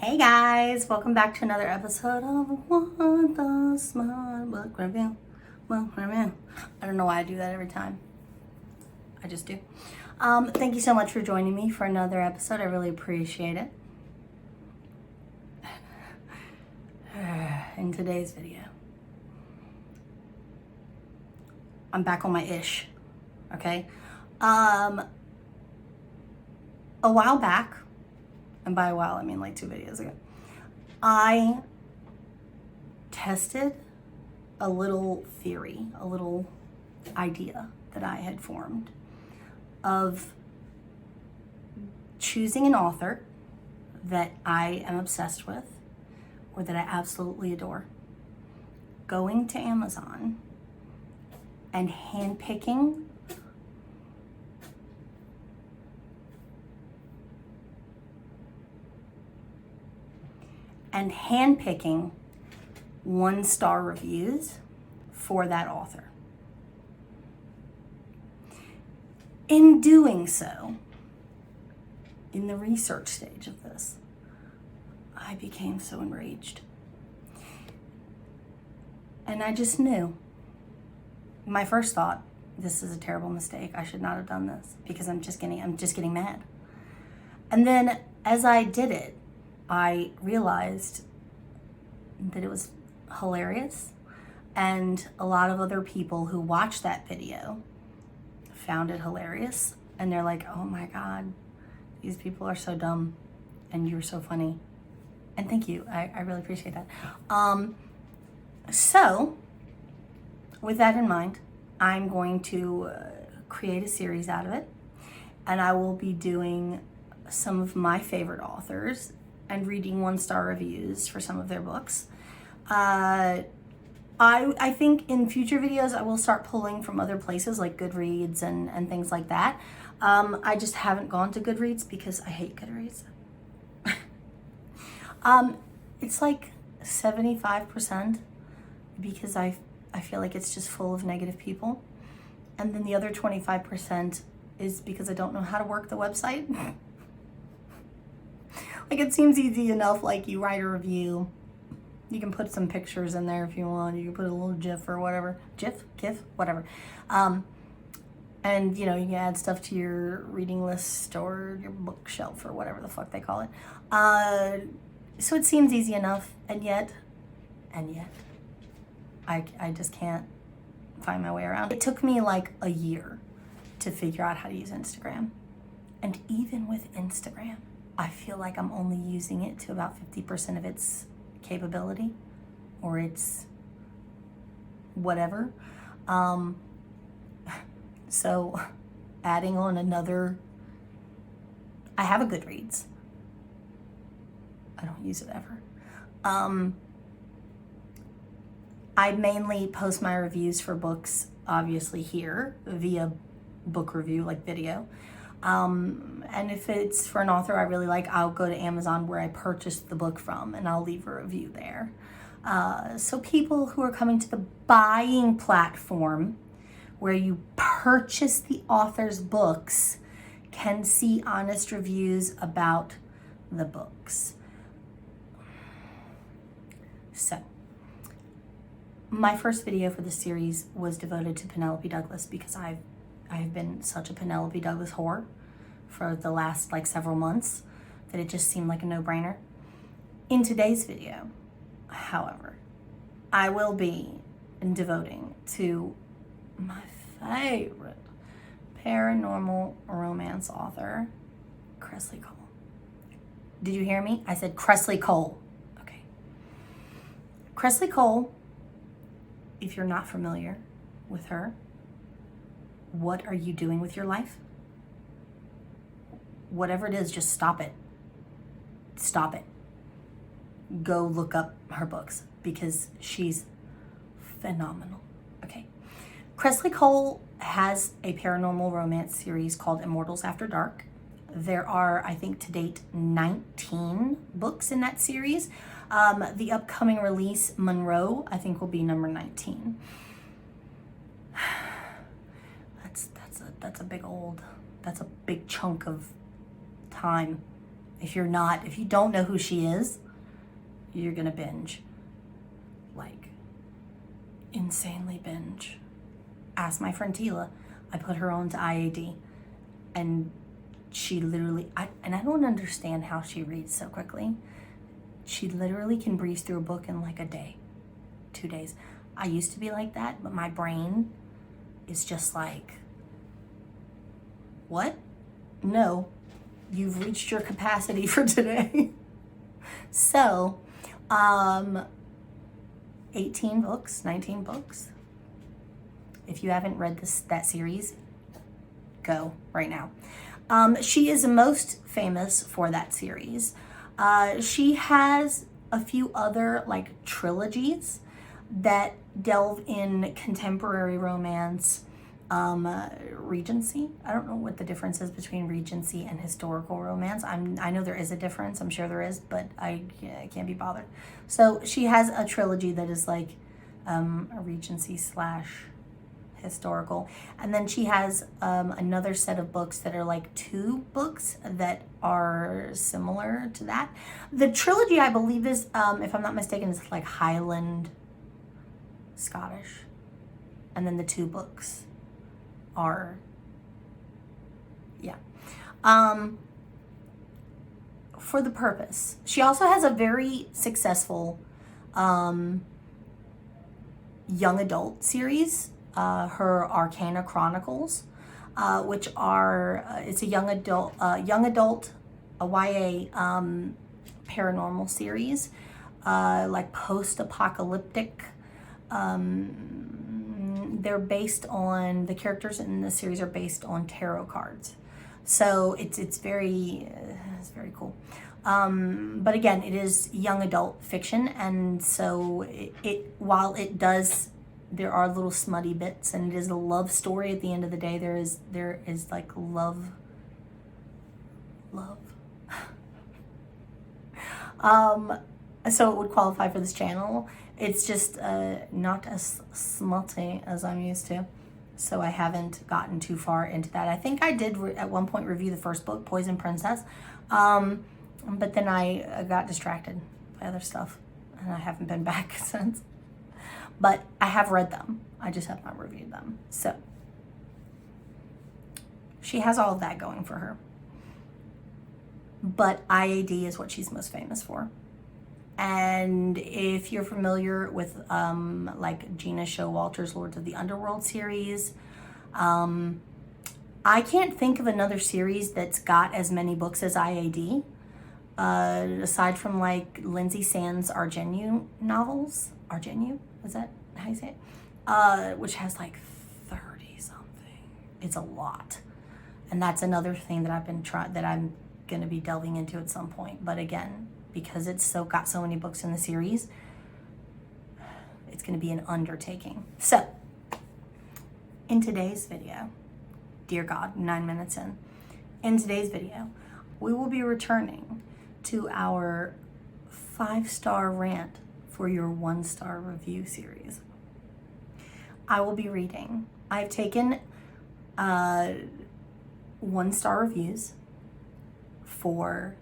Hey guys, welcome back to another episode of What the Smart Book Review. I don't know why I do that every time. I just do. Thank you so much for joining me for another episode. I really appreciate it. In today's video, I'm back on my ish. Okay. A while back, and by a while I mean like 2 videos ago, I tested a little theory, a little idea that I had formed of choosing an author that I am obsessed with or that I absolutely adore, going to Amazon and handpicking handpicking 1-star reviews for that author. In doing so, in the research stage of this, I became so enraged. And I just knew. My first thought, this is a terrible mistake. I should not have done this because I'm just getting mad. And then as I did it, I realized that it was hilarious, and a lot of other people who watched that video found it hilarious, and they're like, oh my God, these people are so dumb and you're so funny. And thank you, I really appreciate that. So with that in mind, I'm going to create a series out of it, and I will be doing some of my favorite authors and reading 1-star reviews for some of their books. I think in future videos I will start pulling from other places like Goodreads and things like that. I just haven't gone to Goodreads because I hate Goodreads. It's like 75% because I feel like it's just full of negative people. And then the other 25% is because I don't know how to work the website. Like, it seems easy enough, like you write a review, you can put some pictures in there if you want, you can put a little GIF or whatever, GIF, whatever. And you know, you can add stuff to your reading list or your bookshelf or whatever the fuck they call it. So it seems easy enough, and yet, I just can't find my way around. It took me like a year to figure out how to use Instagram. And even with Instagram, I feel like I'm only using it to about 50% of its capability or its whatever. So adding on another, I have a Goodreads. I don't use it ever. I mainly post my reviews for books, obviously here via book review, like video. And if it's for an author I really like, I'll go to Amazon where I purchased the book from and I'll leave a review there. So people who are coming to the buying platform where you purchase the author's books can see honest reviews about the books. So my first video for the series was devoted to Penelope Douglas because I've been such a Penelope Douglas whore for the last like several months that it just seemed like a no-brainer. In today's video, however, I will be devoting to my favorite paranormal romance author, Kresley Cole. Did you hear me? I said Kresley Cole. Okay. Kresley Cole, if you're not familiar with her, what are you doing with your life? Whatever it is, just stop it. Stop it. Go look up her books because she's phenomenal. Okay. Kresley Cole has a paranormal romance series called Immortals After Dark. There are, I think, to date, 19 books in that series. The upcoming release, Monroe, I think will be number 19. That's a big chunk of time If you don't know who she is, you're gonna binge. Like, insanely binge. Ask my friend Tila. I put her on to IAD, and she literally, I don't understand how she reads so quickly. She literally can breeze through a book in like a day, 2 days. I used to be like that, but my brain is just like, what? No, you've reached your capacity for today. So, 18 books, 19 books. If you haven't read that series, go right now. She is most famous for that series. She has a few other like trilogies that delve in contemporary romance, Regency. I don't know what the difference is between Regency and historical romance. I know there is a difference. I'm sure there is, but I can't be bothered. So she has a trilogy that is like a Regency / historical, and then she has another set of books that are like 2 books that are similar to that. The trilogy, I believe, is if I'm not mistaken, is like Highland Scottish, and then the 2 books are, yeah. For the purpose, she also has a very successful young adult series, her Arcana Chronicles, which are it's a young adult a YA paranormal series, like post-apocalyptic. They're based on, the characters in the series are based on tarot cards, so it's very cool. But again, it is young adult fiction, and so while it does, there are little smutty bits, and it is a love story. At the end of the day, there is like love. So it would qualify for this channel. It's just not as smutty as I'm used to, so I haven't gotten too far into that. I think I did at one point review the first book, Poison Princess, but then I got distracted by other stuff, and I haven't been back since. But I have read them. I just have not reviewed them. So she has all of that going for her. But IAD is what she's most famous for. And if you're familiar with like Gina Showalter's Lords of the Underworld series, I can't think of another series that's got as many books as IAD, aside from like Lindsay Sand's Argenu novels. Argenu, is that how you say it? Which has like 30 something. It's a lot. And that's another thing that I'm gonna be delving into at some point. But again, because it's got so many books in the series, it's gonna be an undertaking. So, in today's video, dear God, 9 minutes in today's video, we will be returning to our 5-star rant for your 1-star review series. I will be reading. I've taken 1-star reviews for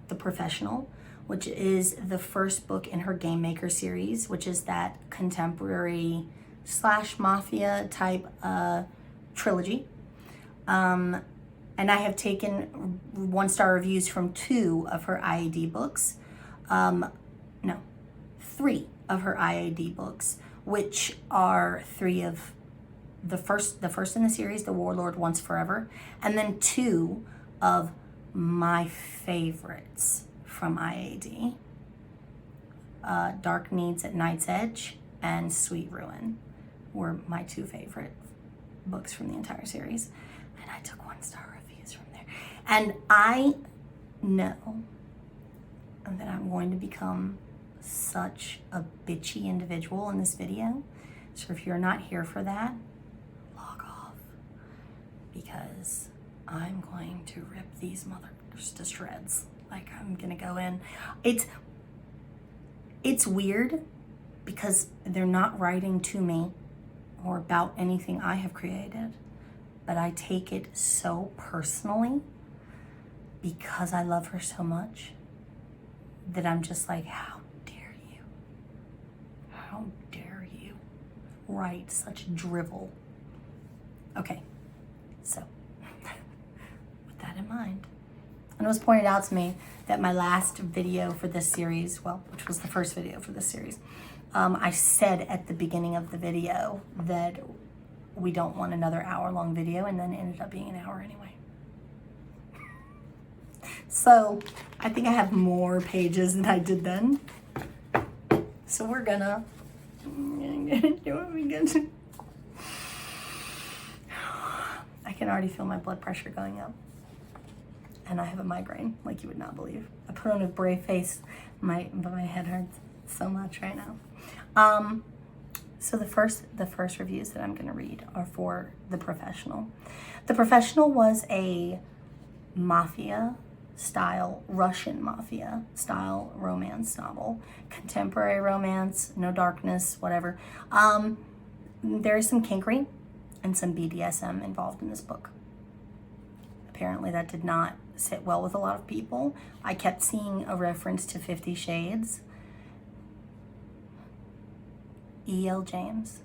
The Professional, which is the first book in her Game Maker series, which is that contemporary / mafia type trilogy. And I have taken 1-star reviews from 2 of her IAD books. 3 of her IAD books, which are 3 of the first in the series, The Warlord Once Forever, and then 2 of my favorites from IAD, Dark Needs at Night's Edge and Sweet Ruin were my 2 favorite books from the entire series, and I took 1-star reviews from there. And I know that I'm going to become such a bitchy individual in this video, so if you're not here for that, log off, because I'm going to rip these mothers to shreds. Like, I'm gonna go in. It's weird because they're not writing to me or about anything I have created, but I take it so personally because I love her so much that I'm just like, how dare you? How dare you write such drivel? Okay, so with that in mind, and it was pointed out to me that my last video for this series, well, which was the first video for this series, I said at the beginning of the video that we don't want another hour-long video, and then it ended up being an hour anyway. So I think I have more pages than I did then. So we're gonna do it again. I can already feel my blood pressure going up. And I have a migraine, like you would not believe. I put on a brave face, but my head hurts so much right now. So the first reviews that I'm gonna read are for The Professional. The Professional was a Russian mafia style romance novel. Contemporary romance, no darkness, whatever. There is some kinkery and some BDSM involved in this book. Apparently that did not sit well with a lot of people. I kept seeing a reference to 50 Shades. E.L. James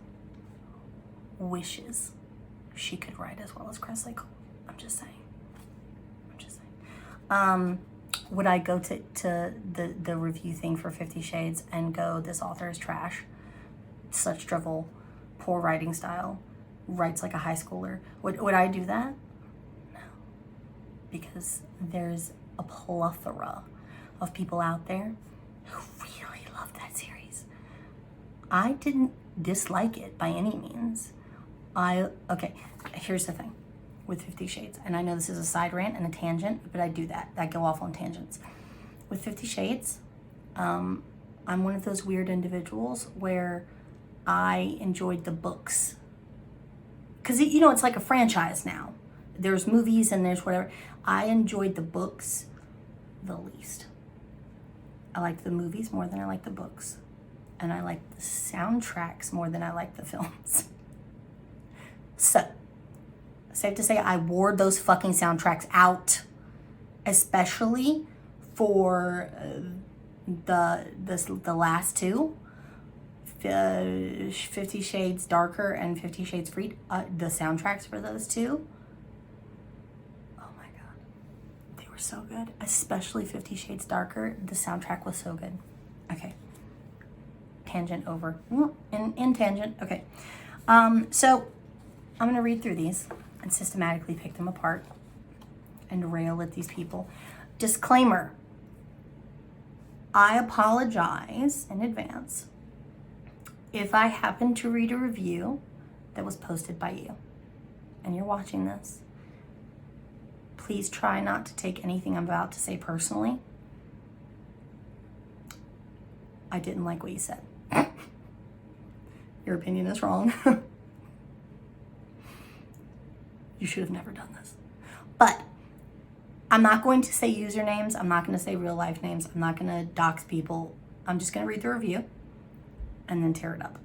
wishes she could write as well as Kresley Cole. I'm just saying. Would I go to the review thing for 50 Shades and go, this author is trash, such drivel, poor writing style, writes like a high schooler? Would I do that? No. Because there's a plethora of people out there who really love that series. I didn't dislike it by any means. Okay, here's the thing with 50 Shades, and I know this is a side rant and a tangent, but I do that. I go off on tangents. With 50 Shades, I'm one of those weird individuals where I enjoyed the books. Because, it's like a franchise now. There's movies and there's whatever. I enjoyed the books the least. I liked the movies more than I liked the books. And I liked the soundtracks more than I liked the films. So, safe to say I wore those fucking soundtracks out, especially for the last two, 50 Shades Darker and 50 Shades Freed. The soundtracks for those two, oh my god, they were so good. Especially 50 Shades Darker, the soundtrack was so good. Okay, tangent over. In tangent. Okay, so I'm gonna read through these and systematically pick them apart and rail at these people. Disclaimer: I apologize in advance if I happen to read a review that was posted by you and you're watching this. Please try not to take anything I'm about to say personally. I didn't like what you said. Your opinion is wrong. You should have never done this. But I'm not going to say usernames. I'm not going to say real life names. I'm not going to dox people. I'm just going to read the review and then tear it up.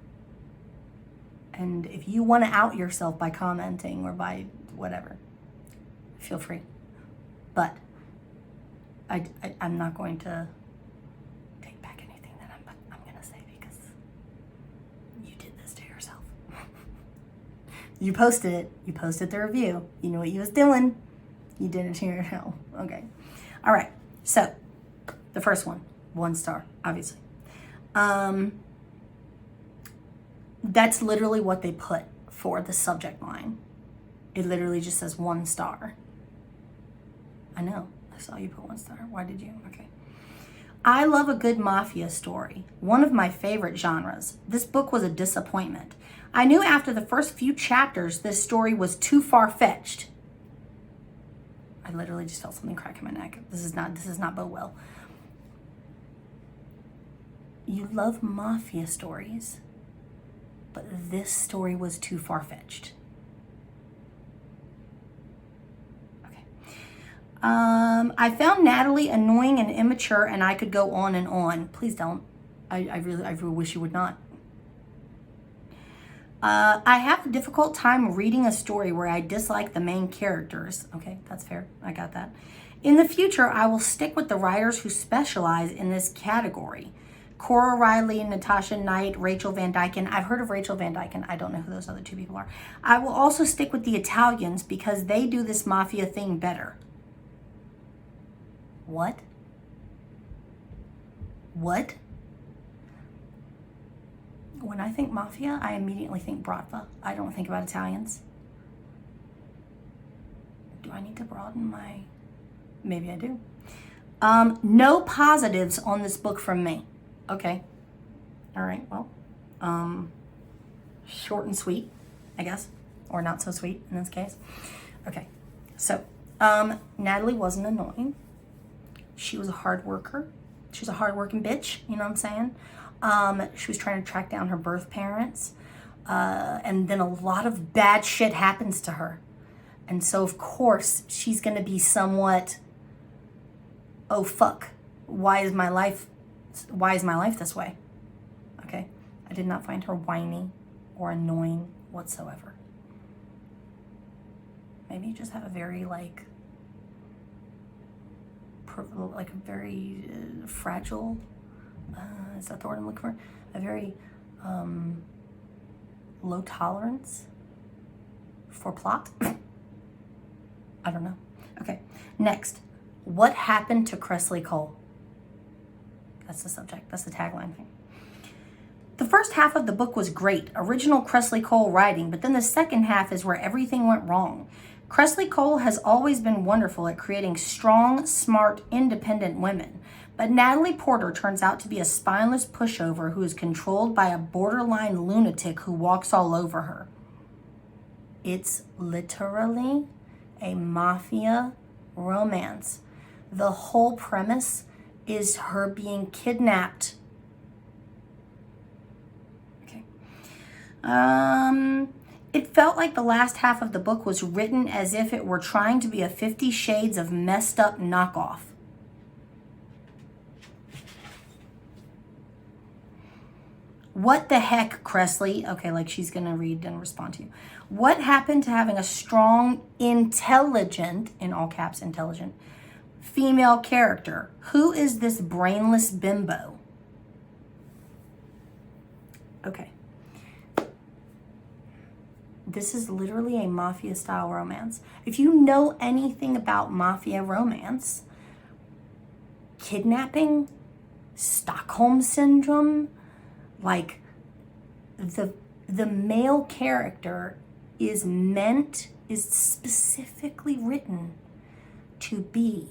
And if you want to out yourself by commenting or by whatever, feel free. But I'm not going to take back anything that I'm going to say, because you did this to yourself. You posted it. You posted the review. You knew what you was doing. You did it to yourself. Okay. All right. So the first one, 1 star, obviously. That's literally what they put for the subject line. It literally just says 1 star. I know. I saw you put 1 star. Why did you? Okay. I love a good mafia story. One of my favorite genres. This book was a disappointment. I knew after the first few chapters this story was too far-fetched. I literally just felt something crack in my neck. This is not bode well. You love mafia stories, but this story was too far-fetched. Okay. I found Natalie annoying and immature, and I could go on and on. Please don't. I really wish you would not. I have a difficult time reading a story where I dislike the main characters. Okay, that's fair. I got that. In the future, I will stick with the writers who specialize in this category. Cora Riley, Natasha Knight, Rachel Van Dyken. I've heard of Rachel Van Dyken. I don't know who those other two people are. I will also stick with the Italians because they do this mafia thing better. What? What? When I think mafia, I immediately think Bratva. I don't think about Italians. Do I need to broaden my... Maybe I do. No positives on this book from me. Okay. All right, well, short and sweet, I guess, or not so sweet in this case. Okay, so Natalie wasn't annoying. She was a hard worker. She was a hard-working bitch, you know what I'm saying? She was trying to track down her birth parents, and then a lot of bad shit happens to her. And so, of course, she's going to be somewhat, oh, fuck, why is my life this way? Okay, I did not find her whiny or annoying whatsoever. Maybe you just have a very, like a very fragile, is that the word I'm looking for? A very low tolerance for plot? I don't know. Okay, next. What happened to Kresley Cole? That's the subject. That's the tagline thing. The first half of the book was great. Original Kresley Cole writing, but then the second half is where everything went wrong. Kresley Cole has always been wonderful at creating strong, smart, independent women. But Natalie Porter turns out to be a spineless pushover who is controlled by a borderline lunatic who walks all over her. It's literally a mafia romance. The whole premise is her being kidnapped. Okay. It felt like the last half of the book was written as if it were trying to be a 50 Shades of messed up knockoff. What the heck, Kresley? Okay, like she's going to read and respond to you. What happened to having a strong, intelligent, in all caps, intelligent, female character? Who is this brainless bimbo? Okay. This is literally a mafia-style romance. If you know anything about mafia romance, kidnapping, Stockholm Syndrome, like the male character is specifically written to be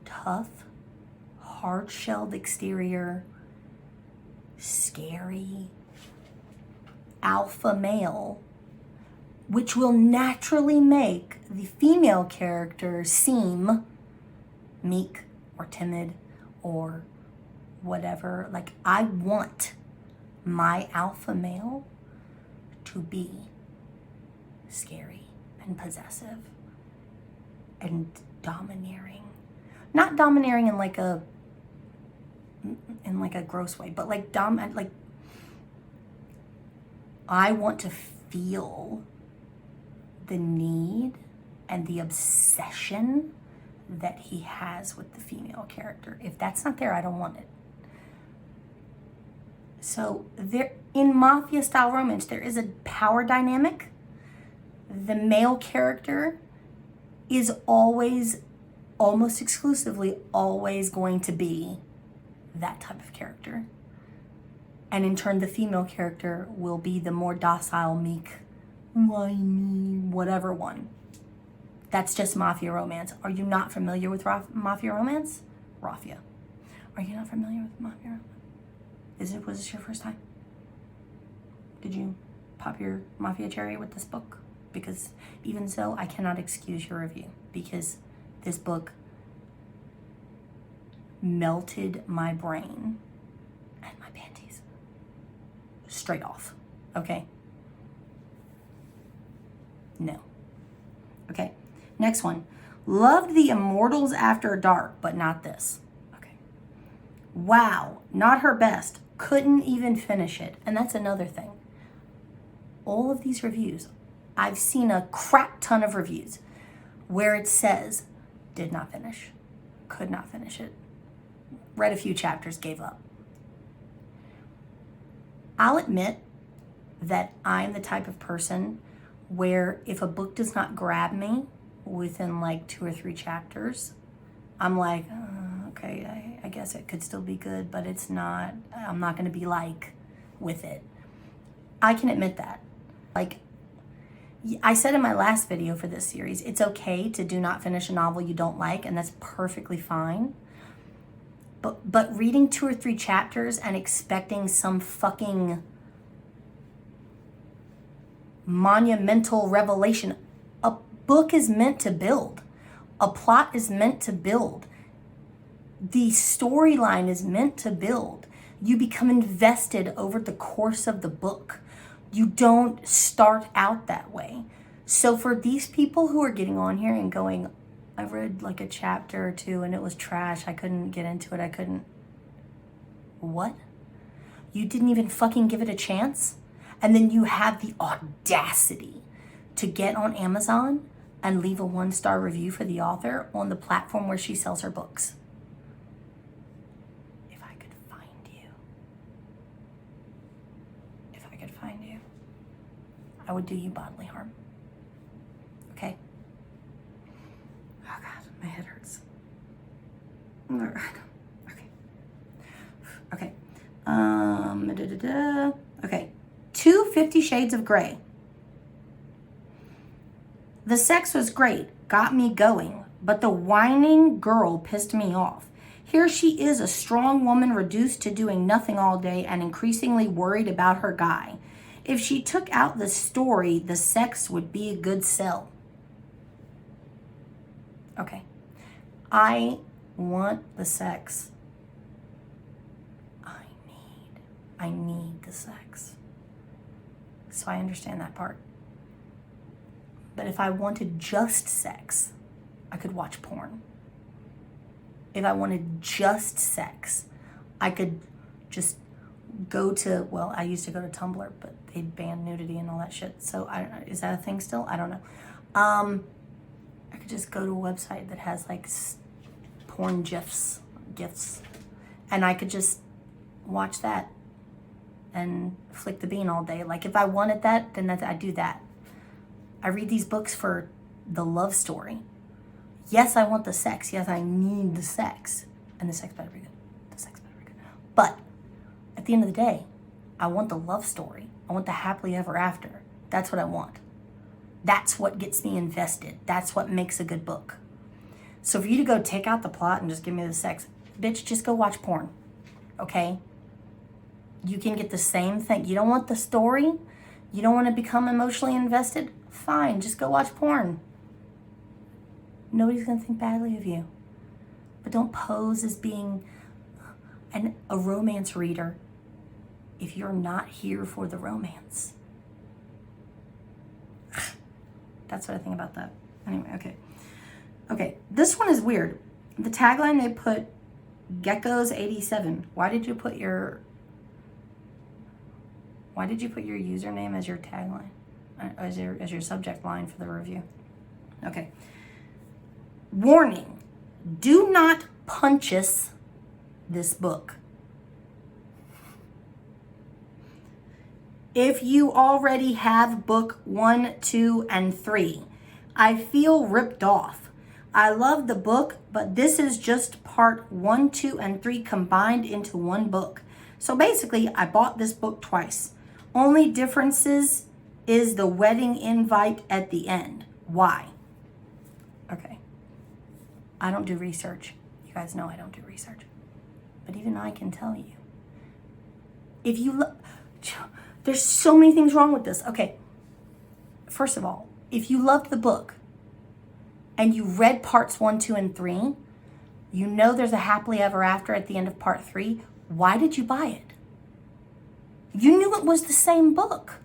tough, hard-shelled exterior, scary, alpha male, which will naturally make the female character seem meek or timid or whatever. Like, I want my alpha male to be scary and possessive and domineering. Not domineering in like a gross way, but like I want to feel the need and the obsession that he has with the female character. If that's not there, I don't want it. So there, in mafia style romance, there is a power dynamic. The male character is always, almost exclusively, always going to be that type of character. And in turn, the female character will be the more docile, meek, whiny, whatever one. That's just mafia romance. Are you not familiar with mafia romance? Raffia. Are you not familiar with mafia romance? Was this your first time? Did you pop your mafia cherry with this book? Because even so, I cannot excuse your review because this book melted my brain and my panties straight off. Okay? No. Okay. Next one. Loved The Immortals After Dark, but not this. Okay. Wow. Not her best. Couldn't even finish it. And that's another thing. All of these reviews, I've seen a crap ton of reviews where it says, Did not finish. Could not finish it. Read a few chapters, gave up. I'll admit that I'm the type of person where if a book does not grab me within like 2 or 3 chapters, I'm like, okay, I guess it could still be good, but it's not, I'm not going to be like with it. I can admit that. Like I said in my last video for this series, it's okay to do not finish a novel you don't like, and that's perfectly fine. But reading 2 or 3 chapters and expecting some fucking monumental revelation. A book is meant to build. A plot is meant to build. The storyline is meant to build. You become invested over the course of the book. You don't start out that way. So for these people who are getting on here and going, I read like a chapter or 2 and it was trash, I couldn't get into it, I couldn't. What? You didn't even fucking give it a chance? And then you have the audacity to get on Amazon and leave a 1-star review for the author on the platform where she sells her books. If I could find you. If I could find you, I would do you bodily harm. Okay? Oh God, my head hurts. Okay. Okay. 2 50 Shades of Grey. The sex was great, got me going, but the whining girl pissed me off. Here she is, a strong woman reduced to doing nothing all day and increasingly worried about her guy. If she took out the story, the sex would be a good sell. Okay. I want the sex. I need the sex. So I understand that part. But if I wanted just sex, I could watch porn. If I wanted just sex, I could just go to, well, I used to go to Tumblr, but they banned nudity and all that shit. So is that a thing still? I don't know. I could just go to a website that has like porn gifs, and I could just watch that and flick the bean all day. Like if I wanted that, then I'd do that. I read these books for the love story. Yes, I want the sex. Yes, I need the sex. And the sex better be good. The sex better be good. But at the end of the day, I want the love story. I want the happily ever after. That's what I want. That's what gets me invested. That's what makes a good book. So for you to go take out the plot and just give me the sex, bitch, just go watch porn. Okay? You can get the same thing. You don't want the story? You don't want to become emotionally invested? Fine, just go watch porn. Nobody's going to think badly of you. But don't pose as being a romance reader if you're not here for the romance. That's what I think about that. Anyway, okay. Okay, this one is weird. The tagline they put, Geckos87. Why did you put your username as your tagline? As your subject line for the review. Okay. Warning. Do not punches this book. If you already have book 1, 2, and 3, I feel ripped off. I love the book, but this is just part 1, 2, and 3 combined into one book. So basically, I bought this book twice. Only differences is the wedding invite at the end. Why? Okay. I don't do research. You guys know I don't do research. But even I can tell you. If you look, there's so many things wrong with this. Okay. First of all, if you loved the book and you read parts 1, 2, and 3, you know there's a happily ever after at the end of part 3. Why did you buy it? You knew it was the same book.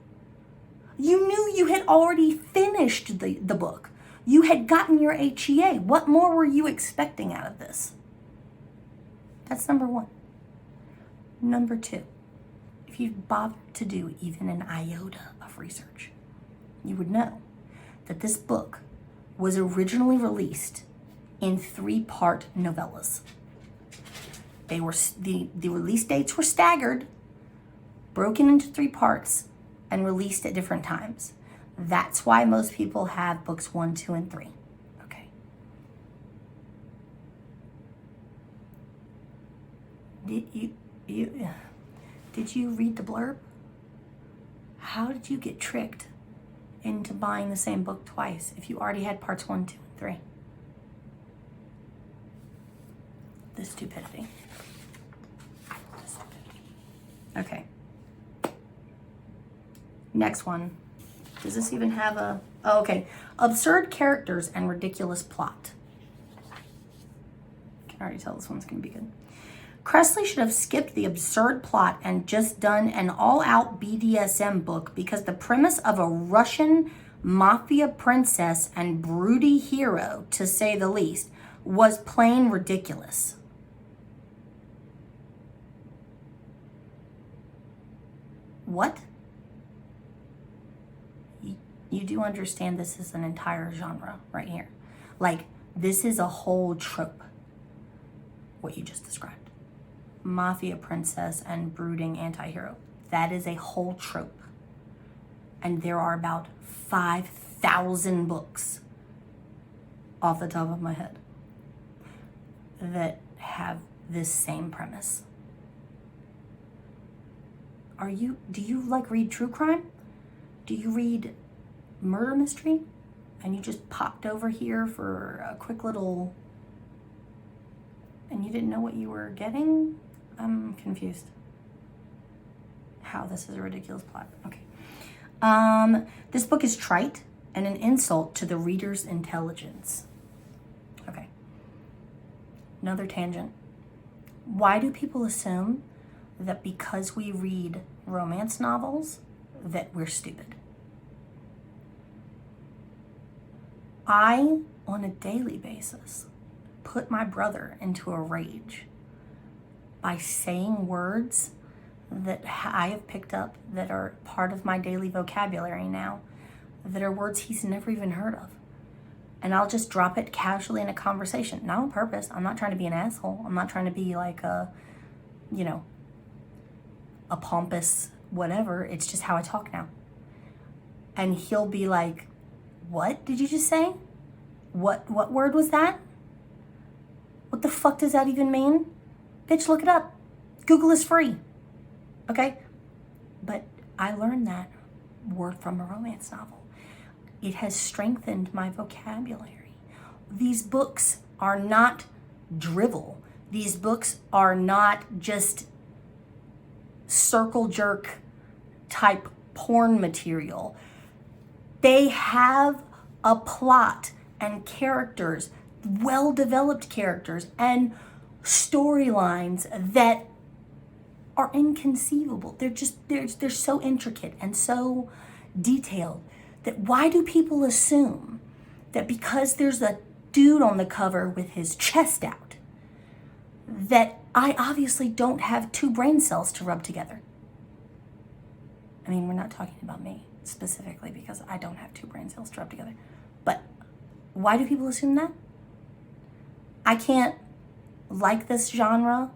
You knew you had already finished the book. You had gotten your HEA. What more were you expecting out of this? That's number 1. Number 2, if you've bothered to do even an iota of research, you would know that this book was originally released in 3-part novellas. They were the release dates were staggered, broken into 3 parts, and released at different times. That's why most people have books 1, 2, and 3. Okay. Did you read the blurb? How did you get tricked into buying the same book twice if you already had parts 1, 2, and 3? The stupidity. Okay. Next one. Does this even have a... Oh, okay. Absurd characters and ridiculous plot. I can already tell this one's going to be good. Kresley should have skipped the absurd plot and just done an all-out BDSM book because the premise of a Russian mafia princess and broody hero, to say the least, was plain ridiculous. What? You do understand this is an entire genre right here. Like, this is a whole trope, what you just described. Mafia princess and brooding anti-hero. That is a whole trope. And there are about 5,000 books off the top of my head that have this same premise. Do you like read true crime? Do you read murder mystery? And you just popped over here for a quick little, and you didn't know what you were getting? I'm confused. How this is a ridiculous plot. Okay. This book is trite and an insult to the reader's intelligence. Okay. Another tangent. Why do people assume that because we read romance novels that we're stupid? I, on a daily basis, put my brother into a rage by saying words that I have picked up that are part of my daily vocabulary now, that are words he's never even heard of. And I'll just drop it casually in a conversation, not on purpose. I'm not trying to be an asshole. I'm not trying to be like a pompous whatever. It's just how I talk now. And he'll be like, "What did you just say? What word was that? What the fuck does that even mean? Bitch, look it up. Google is free." Okay? But I learned that word from a romance novel. It has strengthened my vocabulary. These books are not drivel. These books are not just circle jerk type porn material. They have a plot and characters, well-developed characters and storylines that are inconceivable. They're so intricate and so detailed that why do people assume that because there's a dude on the cover with his chest out that I obviously don't have 2 brain cells to rub together? I mean, we're not talking about me specifically because I don't have 2 brain cells to rub together. But why do people assume that? I can't like this genre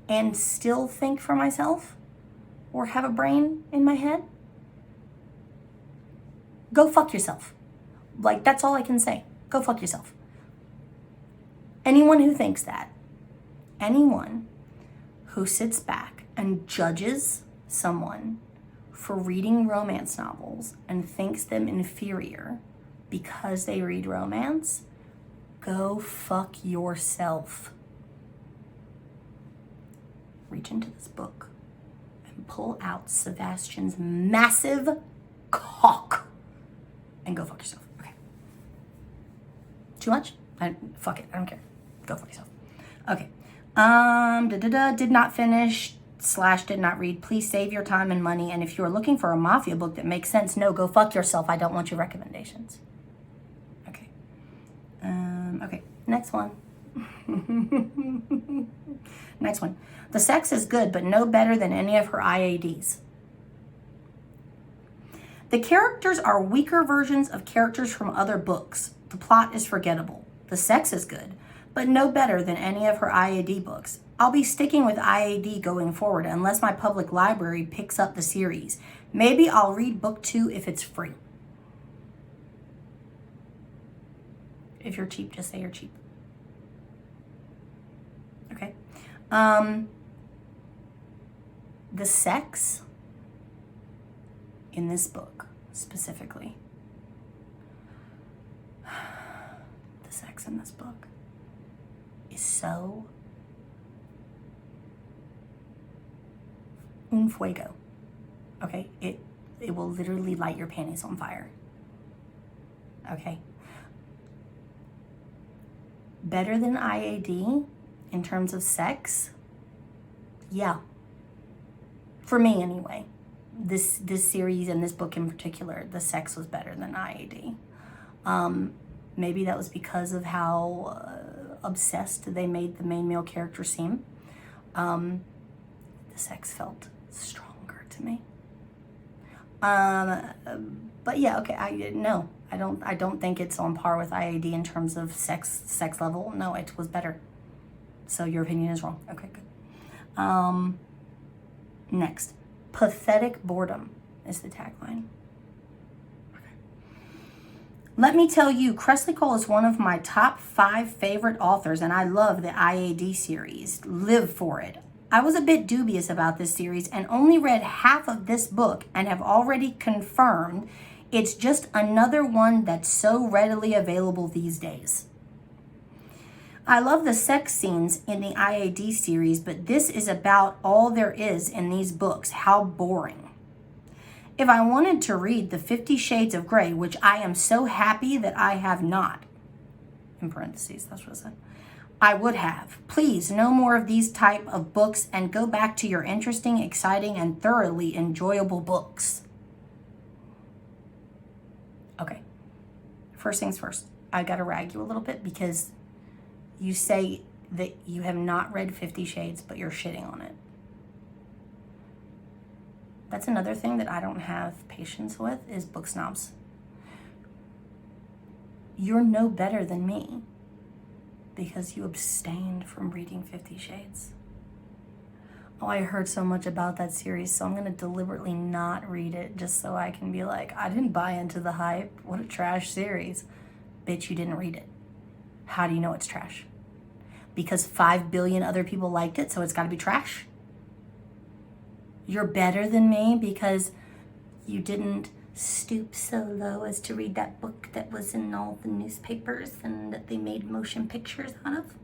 and still think for myself or have a brain in my head? Go fuck yourself. Like, that's all I can say. Go fuck yourself. Anyone who thinks that, anyone who sits back and judges someone for reading romance novels and thinks them inferior because they read romance, go fuck yourself. Reach into this book and pull out Sebastian's massive cock and go fuck yourself. Okay. Too much? Fuck it. I don't care. Go fuck yourself. Okay. Did not finish / did not read. Please save your time and money. And if you're looking for a mafia book that makes sense, no, go fuck yourself. I don't want your recommendations. Okay. Okay. Next one. Next one. The sex is good, but no better than any of her IADs. The characters are weaker versions of characters from other books. The plot is forgettable. The sex is good, but no better than any of her IAD books. I'll be sticking with IAD going forward unless my public library picks up the series. Maybe I'll read book 2 if it's free. If you're cheap, just say you're cheap. Okay. The sex in this book specifically, the sex in this book is so un fuego. Okay, it will literally light your panties on fire. Okay. Better than IAD in terms of sex? Yeah. For me anyway. This series and this book in particular, the sex was better than IAD. Maybe that was because of how obsessed they made the main male character seem. The sex felt stronger to me. But yeah, okay, I don't think it's on par with IAD in terms of sex level. No, it was better. So your opinion is wrong. Okay, good. Next, pathetic boredom is the tagline. Let me tell you, Kresley Cole is one of my top 5 favorite authors, and I love the IAD series. Live for it. I was a bit dubious about this series and only read half of this book and have already confirmed it's just another one that's so readily available these days. I love the sex scenes in the IAD series, but this is about all there is in these books. How boring. If I wanted to read the 50 Shades of Grey, which I am so happy that I have not, in parentheses, that's what I said, I would have. Please, no more of these type of books and go back to your interesting, exciting, and thoroughly enjoyable books. Okay, first things first, I gotta rag you a little bit because you say that you have not read 50 Shades, but you're shitting on it. That's another thing that I don't have patience with is book snobs. You're no better than me because you abstained from reading 50 Shades. Oh, I heard so much about that series, so I'm going to deliberately not read it just so I can be like, I didn't buy into the hype. What a trash series. Bitch, you didn't read it. How do you know it's trash? Because 5 billion other people liked it, so it's got to be trash? You're better than me because you didn't stoop so low as to read that book that was in all the newspapers and that they made motion pictures out of?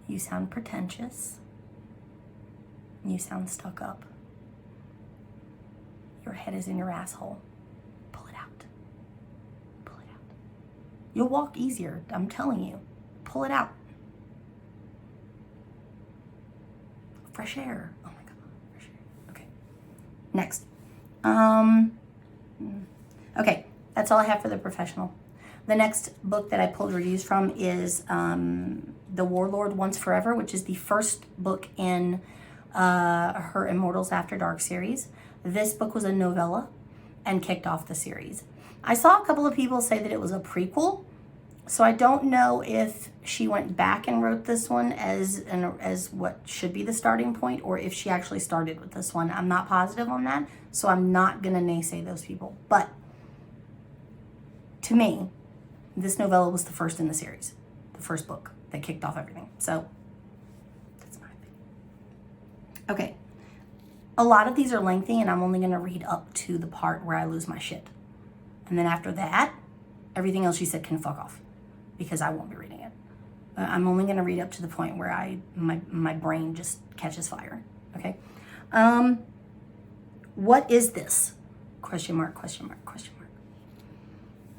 You sound pretentious. You sound stuck up. Your head is in your asshole. Pull it out. Pull it out. You'll walk easier, I'm telling you. Pull it out. Fresh air. Oh my God, fresh air. Okay. Next. Okay, that's all I have for the professional. The next book that I pulled reviews from is The Warlord Once Forever, which is the first book in her Immortals After Dark series. This book was a novella and kicked off the series. I saw a couple of people say that it was a prequel, so I don't know if she went back and wrote this one as what should be the starting point, or if she actually started with this one. I'm not positive on that, so I'm not going to naysay those people. But to me, this novella was the first in the series, the first book that kicked off everything. So that's my opinion. Okay, a lot of these are lengthy, and I'm only going to read up to the part where I lose my shit. And then after that, everything else she said can fuck off, because I won't be reading it. I'm only going to read up to the point where my brain just catches fire. Okay. What is this? Question mark, question mark, question mark.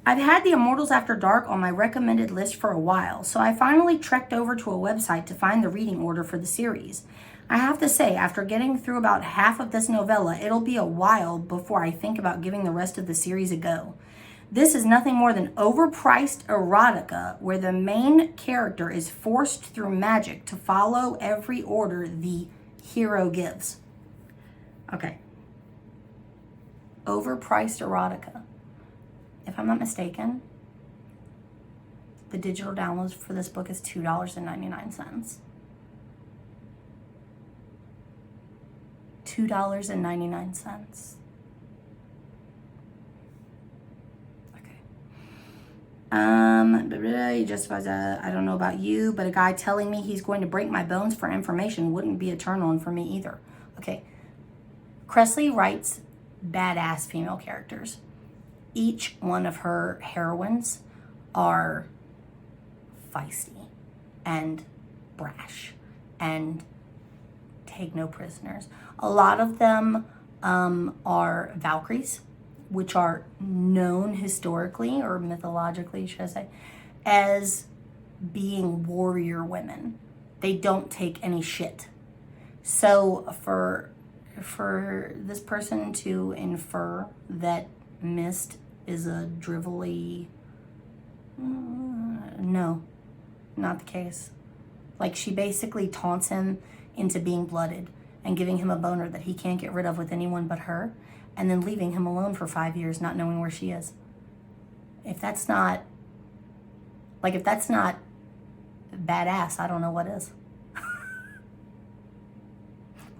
I've had the Immortals After Dark on my recommended list for a while, so I finally trekked over to a website to find the reading order for the series. I have to say, after getting through about half of this novella, it'll be a while before I think about giving the rest of the series a go. This is nothing more than overpriced erotica where the main character is forced through magic to follow every order the hero gives. Okay. Overpriced erotica. If I'm not mistaken, The digital downloads for this book is $2.99. $2.99. He justifies I don't know about you, but a guy telling me he's going to break my bones for information wouldn't be a turn on for me either. Okay. Kresley writes badass female characters. Each one of her heroines are feisty and brash and take no prisoners. A lot of them are Valkyries, which are known historically or mythologically, should I say, as being warrior women. They don't take any shit. So for this person to infer that Mist is a drivelly, no, not the case. Like, she basically taunts him into being blooded and giving him a boner that he can't get rid of with anyone but her, and then leaving him alone for 5 years not knowing where she is. If that's not badass, I don't know what is.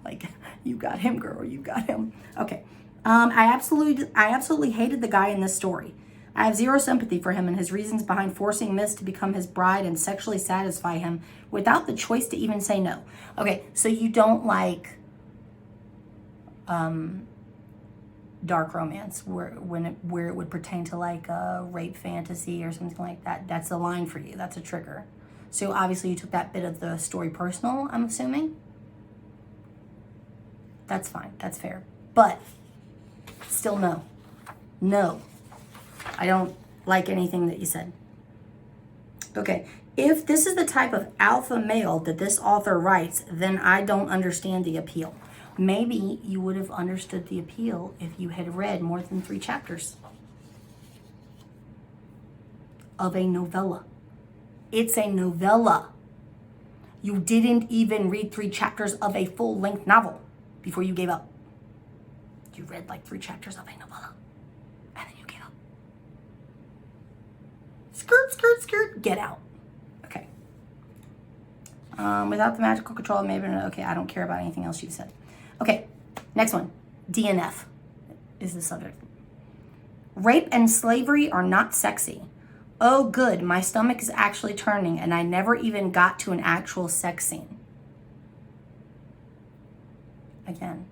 Like, you got him, girl, you got him. Okay. I absolutely hated the guy in this story. I have zero sympathy for him and his reasons behind forcing Mist to become his bride and sexually satisfy him without the choice to even say no. Okay, so you don't like dark romance where it would pertain to like a rape fantasy or something like that. That's a line for you. That's a trigger. So obviously you took that bit of the story personal, I'm assuming. That's fine. That's fair. But still no. No. I don't like anything that you said. Okay. If this is the type of alpha male that this author writes, then I don't understand the appeal. Maybe you would have understood the appeal if you had read more than 3 chapters of a novella. It's a novella. You didn't even read 3 chapters of a full-length novel before you gave up. You read like 3 chapters of a novella, and then you gave up. Skirt, skirt, skirt, get out. Okay. Without the magical control, maybe, okay, I don't care about anything else you said. Okay, next one. DNF is the subject. Rape and slavery are not sexy. Oh, good, my stomach is actually turning, and I never even got to an actual sex scene. Again,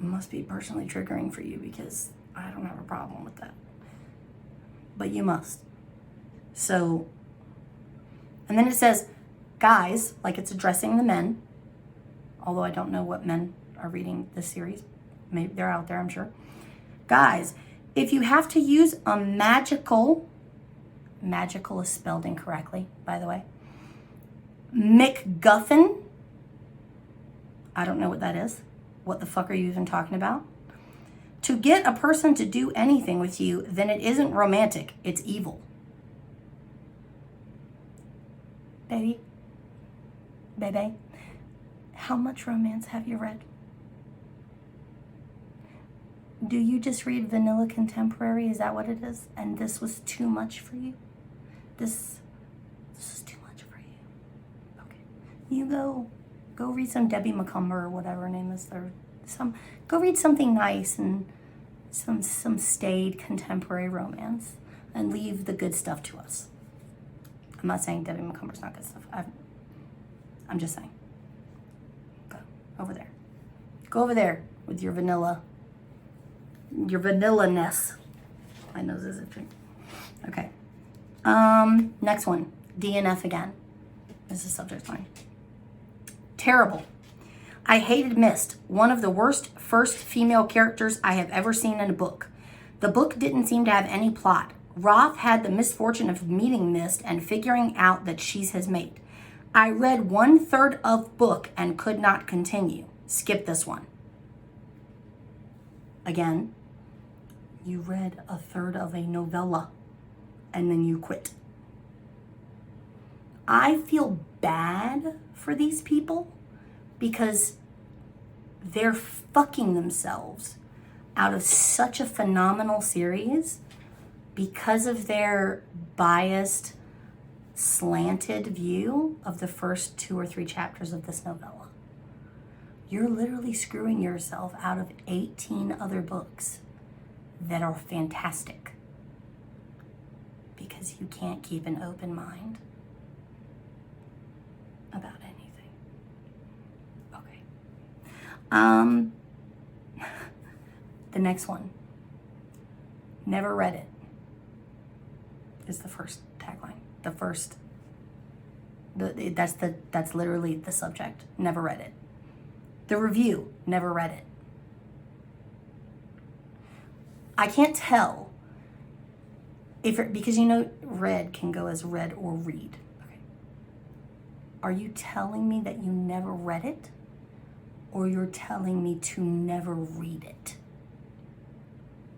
it must be personally triggering for you because I don't have a problem with that. But you must. So, and then it says, guys, like it's addressing the men, although I don't know what men are reading this series. Maybe they're out there, I'm sure. Guys, if you have to use a magical is spelled incorrectly, by the way, MacGuffin, I don't know what that is. What the fuck are you even talking about? To get a person to do anything with you, then it isn't romantic, it's evil. Baby, how much romance have you read? Do you just read vanilla contemporary? Is that what it is? And this was too much for you? This is too much for you. Okay. You go read some Debbie McCumber or whatever her name is. Go read something nice and some staid contemporary romance and leave the good stuff to us. I'm not saying Debbie McCumber's not good stuff. I'm just saying. Go over there. Go over there with your vanilla-ness. My nose is itching. Okay. Next one. DNF again. This is subject line. Terrible. I hated Mist, one of the worst first female characters I have ever seen in a book. The book didn't seem to have any plot. Roth had the misfortune of meeting Mist and figuring out that she's his mate. I read 1/3 of book and could not continue. Skip this one. Again, you read 1/3 of a novella and then you quit. I feel bad for these people because they're fucking themselves out of such a phenomenal series because of their biased, slanted view of the first 2 or 3 chapters of this novella. You're literally screwing yourself out of 18 other books that are fantastic because you can't keep an open mind about anything. Okay. The next one. Never read it is the first tagline. That's literally the subject. Never read it. The review. Never read it. I can't tell because read can go as read or read. Okay. Are you telling me that you never read it, or you're telling me to never read it?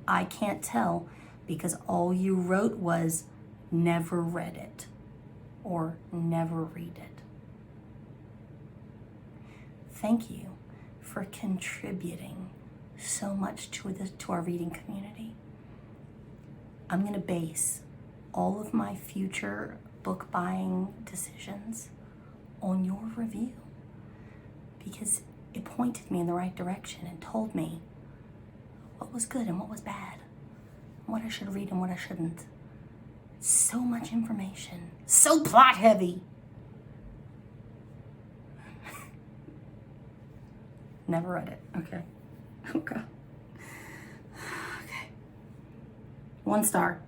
I can't tell because all you wrote was never read it or never read it. Thank you for contributing so much to our reading community. I'm going to base all of my future book buying decisions on your review because it pointed me in the right direction and told me what was good and what was bad, what I should read and what I shouldn't. So much information, so plot heavy. Never read it. Okay. Okay. 1 star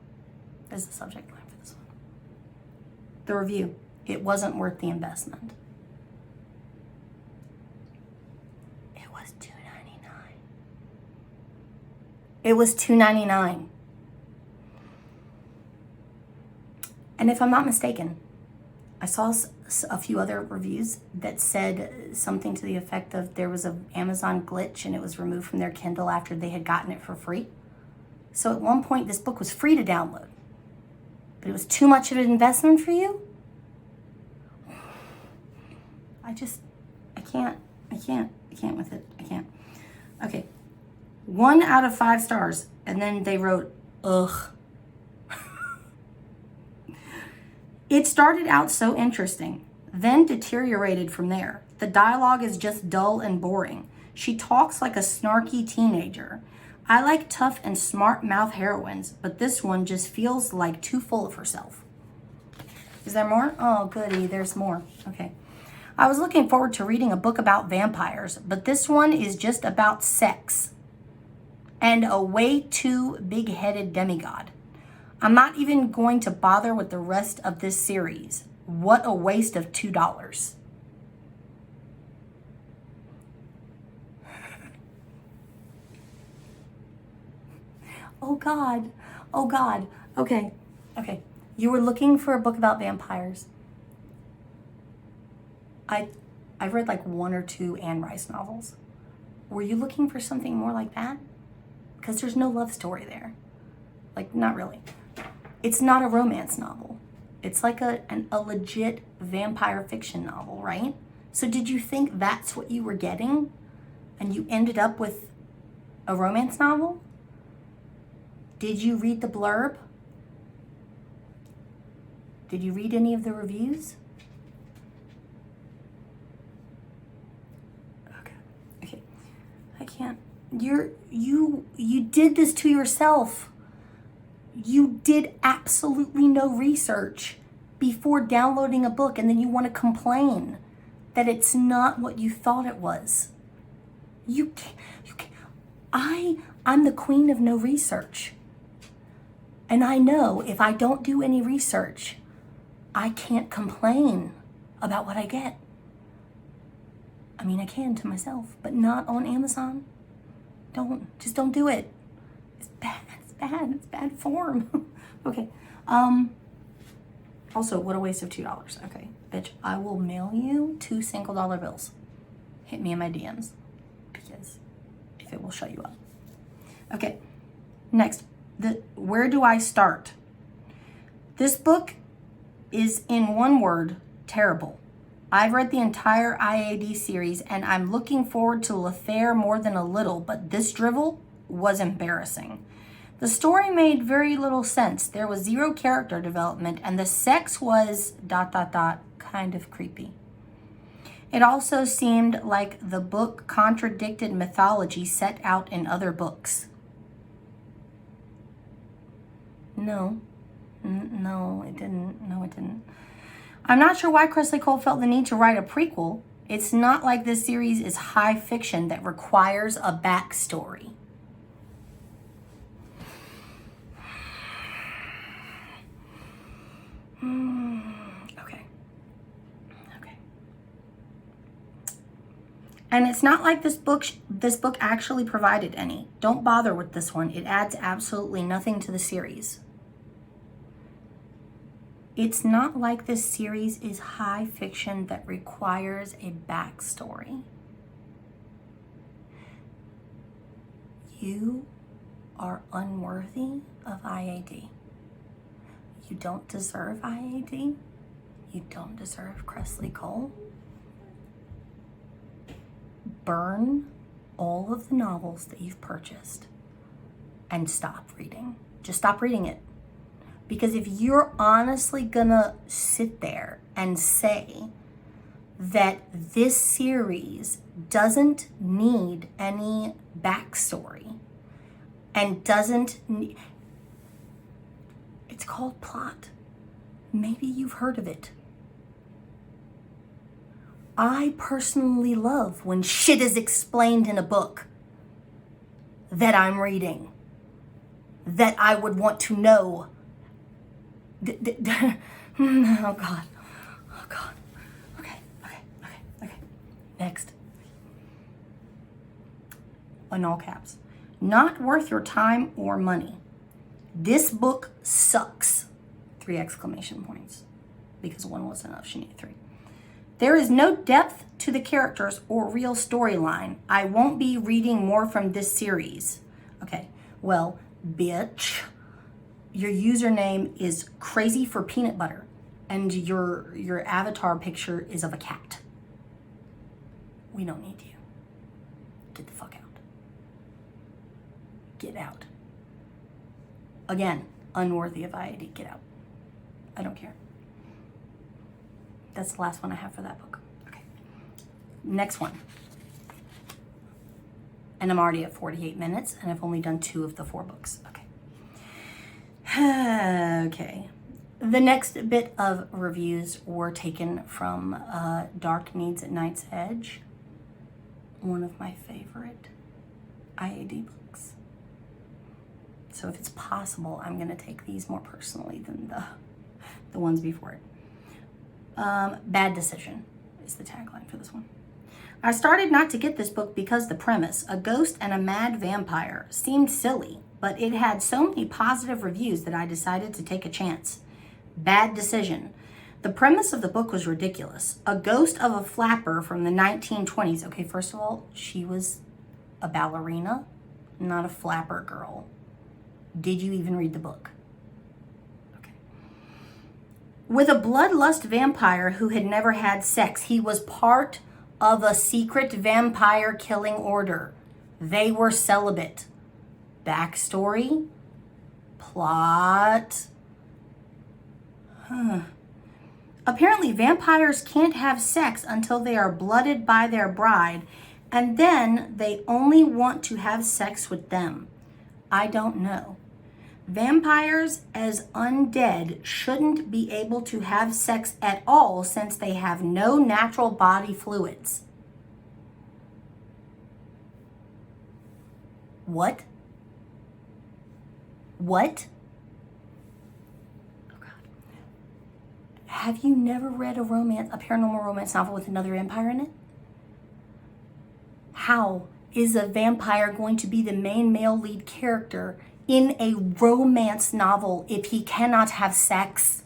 is the subject line for this one. The review. It wasn't worth the investment. It was $2.99. It was $2.99. And if I'm not mistaken, I saw a few other reviews that said something to the effect of there was an Amazon glitch and it was removed from their Kindle after they had gotten it for free. So at one point, this book was free to download, but it was too much of an investment for you? I can't with it. I can't. Okay. 1 out of 5 stars. And then they wrote, ugh. It started out so interesting, then deteriorated from there. The dialogue is just dull and boring. She talks like a snarky teenager. I like tough and smart mouth heroines, but this one just feels like too full of herself. Is there more? Oh, goody, there's more. Okay. I was looking forward to reading a book about vampires, but this one is just about sex and a way too big-headed demigod. I'm not even going to bother with the rest of this series. What a waste of $2. Oh God. Oh God. Okay. Okay. You were looking for a book about vampires. I've read like 1 or 2 Anne Rice novels. Were you looking for something more like that? Because there's no love story there. Like, not really. It's not a romance novel. It's like a legit vampire fiction novel, right? So did you think that's what you were getting? And you ended up with a romance novel? Did you read the blurb? Did you read any of the reviews? Okay. I can't. You did this to yourself. You did absolutely no research before downloading a book, and then you want to complain that it's not what you thought it was. You can't. I'm the queen of no research. And I know if I don't do any research, I can't complain about what I get. I mean, I can to myself, but not on Amazon. Just don't do it. It's bad. It's bad form. Okay. Also, what a waste of $2. Okay, bitch, I will mail you 2 single dollar bills. Hit me in my DMs because if it will shut you up. Okay, next, where do I start? This book is, in one word, terrible. I've read the entire IAD series and I'm looking forward to L'Affaire more than a little, but this drivel was embarrassing. The story made very little sense. There was zero character development, and the sex was ... kind of creepy. It also seemed like the book contradicted mythology set out in other books. No, it didn't. No, it didn't. I'm not sure why Kresley Cole felt the need to write a prequel. It's not like this series is high fiction that requires a backstory. Okay. And it's not like this book actually provided any. Don't bother with this one. It adds absolutely nothing to the series. It's not like this series is high fiction that requires a backstory. You are unworthy of IAD. You don't deserve IAD. You don't deserve Kresley Cole. Burn all of the novels that you've purchased and stop reading. Just stop reading it. Because if you're honestly gonna sit there and say that this series doesn't need any backstory and doesn't need, it's called plot. Maybe you've heard of it. I personally love when shit is explained in a book that I'm reading, that I would want to know. Oh God. Okay. Next. In all caps. Not worth your time or money. This book sucks. 3 exclamation points. Because 1 was enough. She needed 3. There is no depth to the characters or real storyline. I won't be reading more from this series. Okay. Well, bitch. Your username is crazy for peanut butter, and your avatar picture is of a cat. We don't need you. Get the fuck out. Get out. Again, unworthy of IAD. Get out. I don't care. That's the last one I have for that book. Okay. Next one. And I'm already at 48 minutes, and I've only done 2 of the 4 books. Okay. Okay. The next bit of reviews were taken from Dark Needs at Night's Edge, one of my favorite IAD books. So if it's possible, I'm going to take these more personally than the ones before it. Bad decision is the tagline for this one. I started not to get this book because the premise, a ghost and a mad vampire, seemed silly, but it had so many positive reviews that I decided to take a chance. Bad decision. The premise of the book was ridiculous. A ghost of a flapper from the 1920s. Okay, first of all, she was a ballerina, not a flapper girl. Did you even read the book? Okay. With a bloodlust vampire who had never had sex, he was part of a secret vampire killing order. They were celibate. Backstory? Plot? Apparently, vampires can't have sex until they are blooded by their bride, and then they only want to have sex with them. I don't know. Vampires as undead shouldn't be able to have sex at all since they have no natural body fluids. What? What? Oh God. Have you never read a paranormal romance novel with another vampire in it? How is a vampire going to be the main male lead character in a romance novel if he cannot have sex?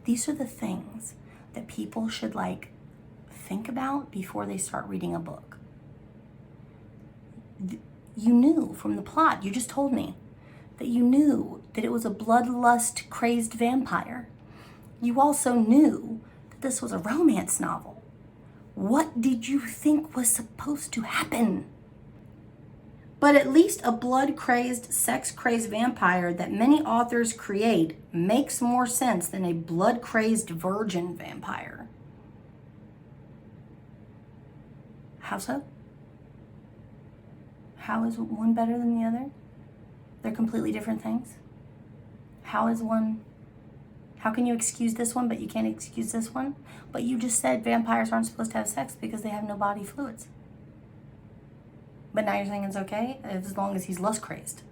These are the things that people should think about before they start reading a book. You knew from the plot, you just told me, that you knew that it was a bloodlust crazed vampire. You also knew that this was a romance novel. What did you think was supposed to happen? But at least a blood-crazed, sex-crazed vampire that many authors create makes more sense than a blood-crazed virgin vampire. How so? How is one better than the other? They're completely different things. How can you excuse this one, but you can't excuse this one? But you just said vampires aren't supposed to have sex because they have no body fluids. But now you're saying it's okay as long as he's lust crazed.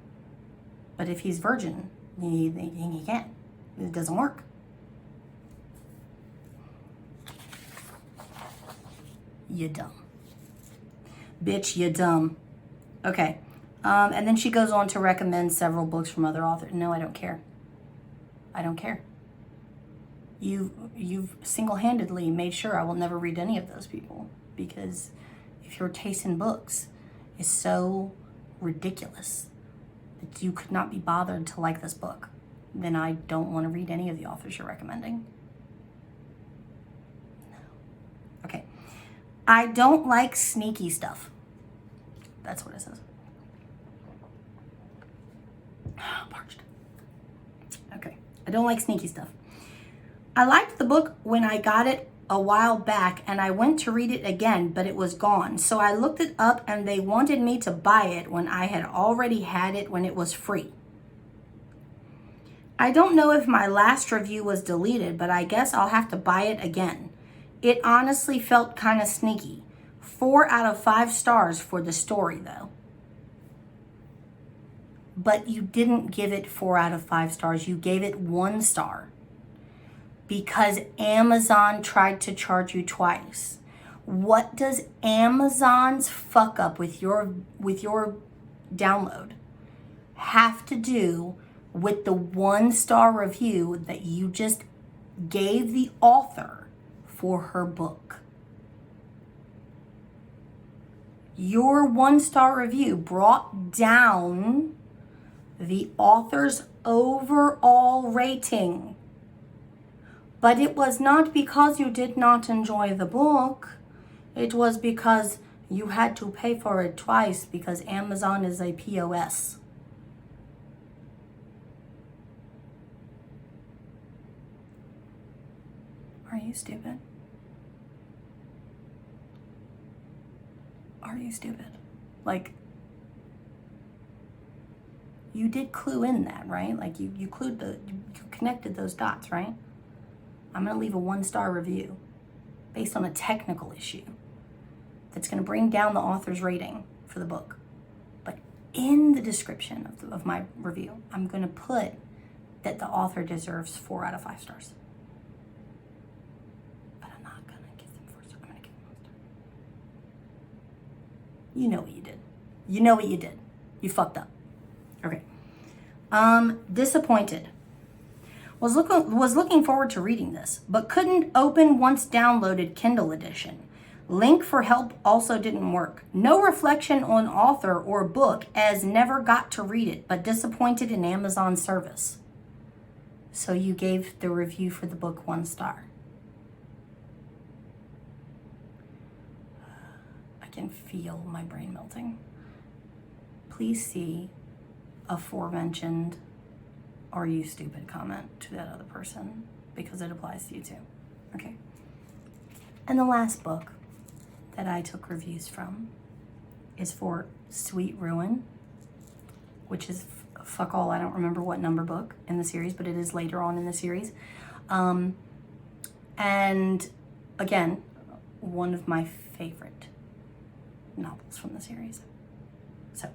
But if he's virgin, he can't. It doesn't work. You dumb. Bitch, you dumb. Okay. And then she goes on to recommend several books from other authors. No, I don't care. I don't care. You've single-handedly made sure I will never read any of those people, because if your taste in books is so ridiculous that you could not be bothered to like this book, then I don't want to read any of the authors you're recommending. No. Okay. I don't like sneaky stuff. That's what it says. Parched. Okay. I don't like sneaky stuff. I liked the book when I got it a while back, and I went to read it again, but it was gone. So I looked it up, and they wanted me to buy it when I had already had it when it was free. I don't know if my last review was deleted, but I guess I'll have to buy it again. It honestly felt kind of sneaky. 4 out of 5 stars for the story, though. But you didn't give it 4 out of 5 stars. You gave it 1 star. Because Amazon tried to charge you twice. What does Amazon's fuck up with your download have to do with the 1-star review that you just gave the author for her book? Your 1-star review brought down the author's overall rating. But it was not because you did not enjoy the book. It was because you had to pay for it twice because Amazon is a POS. Are you stupid? Are you stupid? Like, you did clue in that, right? Like you connected those dots, right? I'm going to leave a 1-star review based on a technical issue that's going to bring down the author's rating for the book. But in the description of my review, I'm going to put that the author deserves 4 out of 5 stars. But I'm not going to give them 4 stars. I'm going to give them 1 star. You know what you did. You know what you did. You fucked up. Okay. Disappointed. Was looking forward to reading this, but couldn't open once downloaded Kindle edition. Link for help also didn't work. No reflection on author or book, as never got to read it, but disappointed in Amazon service. So you gave the review for the book 1 star. I can feel my brain melting. Please see aforementioned "Are you stupid?" comment to that other person, because it applies to you too. Okay. And the last book that I took reviews from is for Sweet Ruin, which is fuck all, I don't remember what number book in the series, but it is later on in the series. And again, one of my favorite novels from the series. So,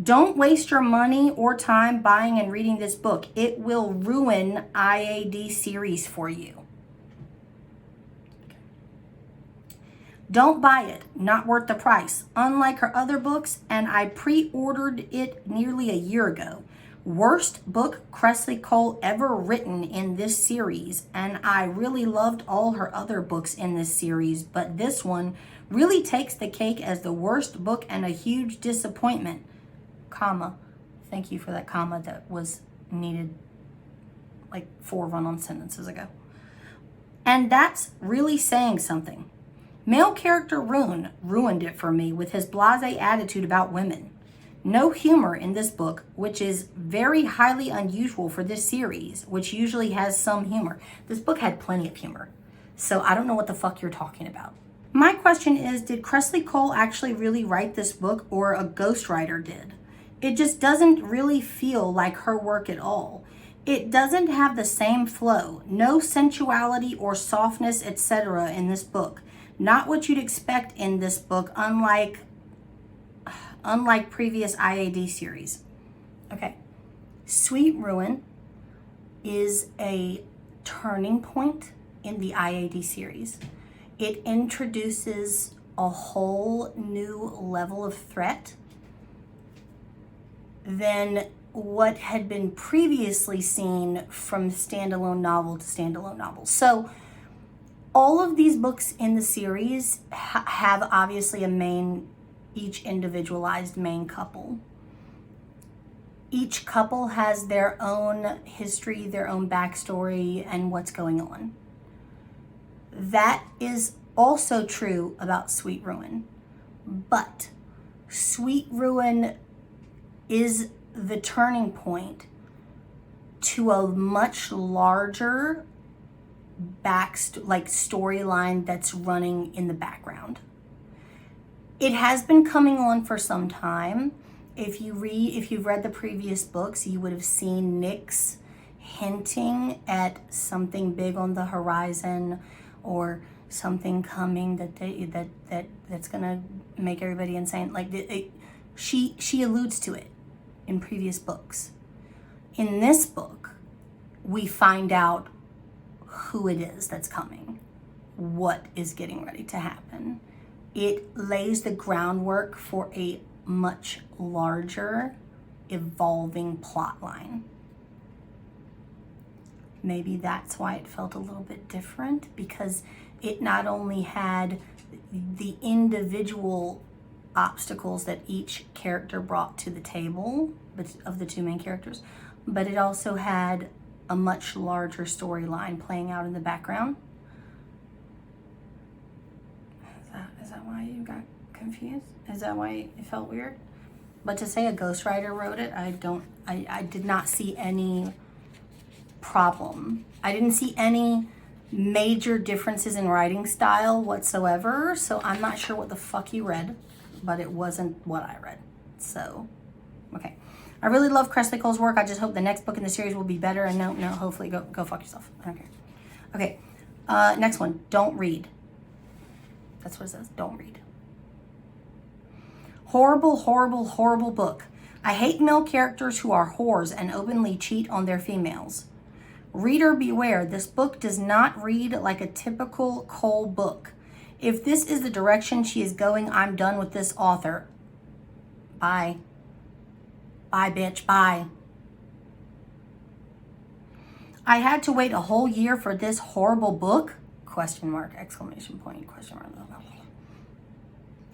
don't waste your money or time buying and reading this book. It will ruin IAD series for you. Don't buy it. Not worth the price. Unlike her other books, and I pre-ordered it nearly a year ago. Worst book Kresley Cole ever written in this series, and I really loved all her other books in this series, but this one really takes the cake as the worst book and a huge disappointment. Comma. Thank you for that comma that was needed like 4 run-on sentences ago. And that's really saying something. Male character Rune ruined it for me with his blasé attitude about women. No humor in this book, which is very highly unusual for this series, which usually has some humor. This book had plenty of humor. So I don't know what the fuck you're talking about. My question is, did Kresley Cole actually really write this book, or a ghostwriter did? It just doesn't really feel like her work at all. It doesn't have the same flow, no sensuality or softness, etc. in this book. Not what you'd expect in this book, unlike previous IAD series. Okay, Sweet Ruin is a turning point in the IAD series. It introduces a whole new level of threat than what had been previously seen from standalone novel to standalone novel. So all of these books in the series have obviously a main, each individualized main couple. Each couple has their own history, their own backstory, and what's going on. That is also true about Sweet Ruin. But Sweet Ruin is the turning point to a much larger storyline that's running in the background. It has been coming on for some time. If you've read the previous books, you would have seen Nyx hinting at something big on the horizon, or something coming that's gonna make everybody insane. She alludes to it in previous books. In this book, we find out who it is that's coming, what is getting ready to happen. It lays the groundwork for a much larger, evolving plot line. Maybe that's why it felt a little bit different, because it not only had the individual obstacles that each character brought to the table, of the two main characters, but it also had a much larger storyline playing out in the background. Is that why you got confused? Is that why it felt weird? But to say a ghostwriter wrote it, I did not see any problem. I didn't see any major differences in writing style whatsoever, so I'm not sure what the fuck you read, but it wasn't what I read. So, okay. I really love Kresley Cole's work. I just hope the next book in the series will be better. And no, hopefully go fuck yourself. Okay. Okay. Next one. Don't read. That's what it says. Don't read. Horrible, horrible, horrible book. I hate male characters who are whores and openly cheat on their females. Reader beware. This book does not read like a typical Cole book. If this is the direction she is going, I'm done with this author. Bye. Bye, bitch. Bye. I had to wait a whole year for this horrible book? Question mark, exclamation point, question mark.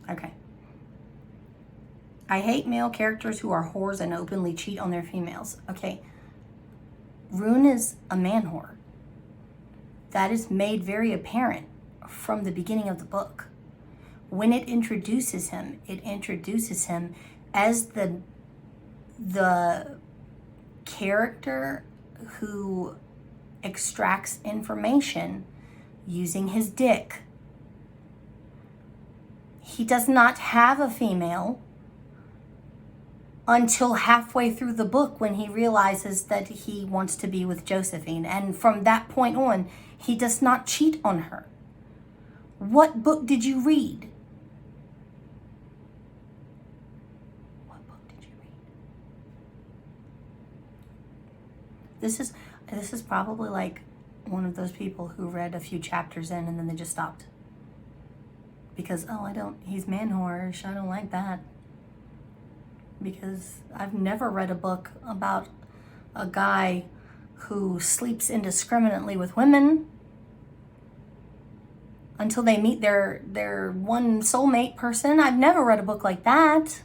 Okay. I hate male characters who are whores and openly cheat on their females. Okay. Rune is a man whore. That is made very apparent from the beginning of the book. When it introduces him as the character who extracts information using his dick. He does not have a female until halfway through the book, when he realizes that he wants to be with Josephine. And from that point on, he does not cheat on her. What book did you read? This is probably like one of those people who read a few chapters in and then they just stopped. Because, he's man whorish, I don't like that. Because I've never read a book about a guy who sleeps indiscriminately with women until they meet their one soulmate person. I've never read a book like that.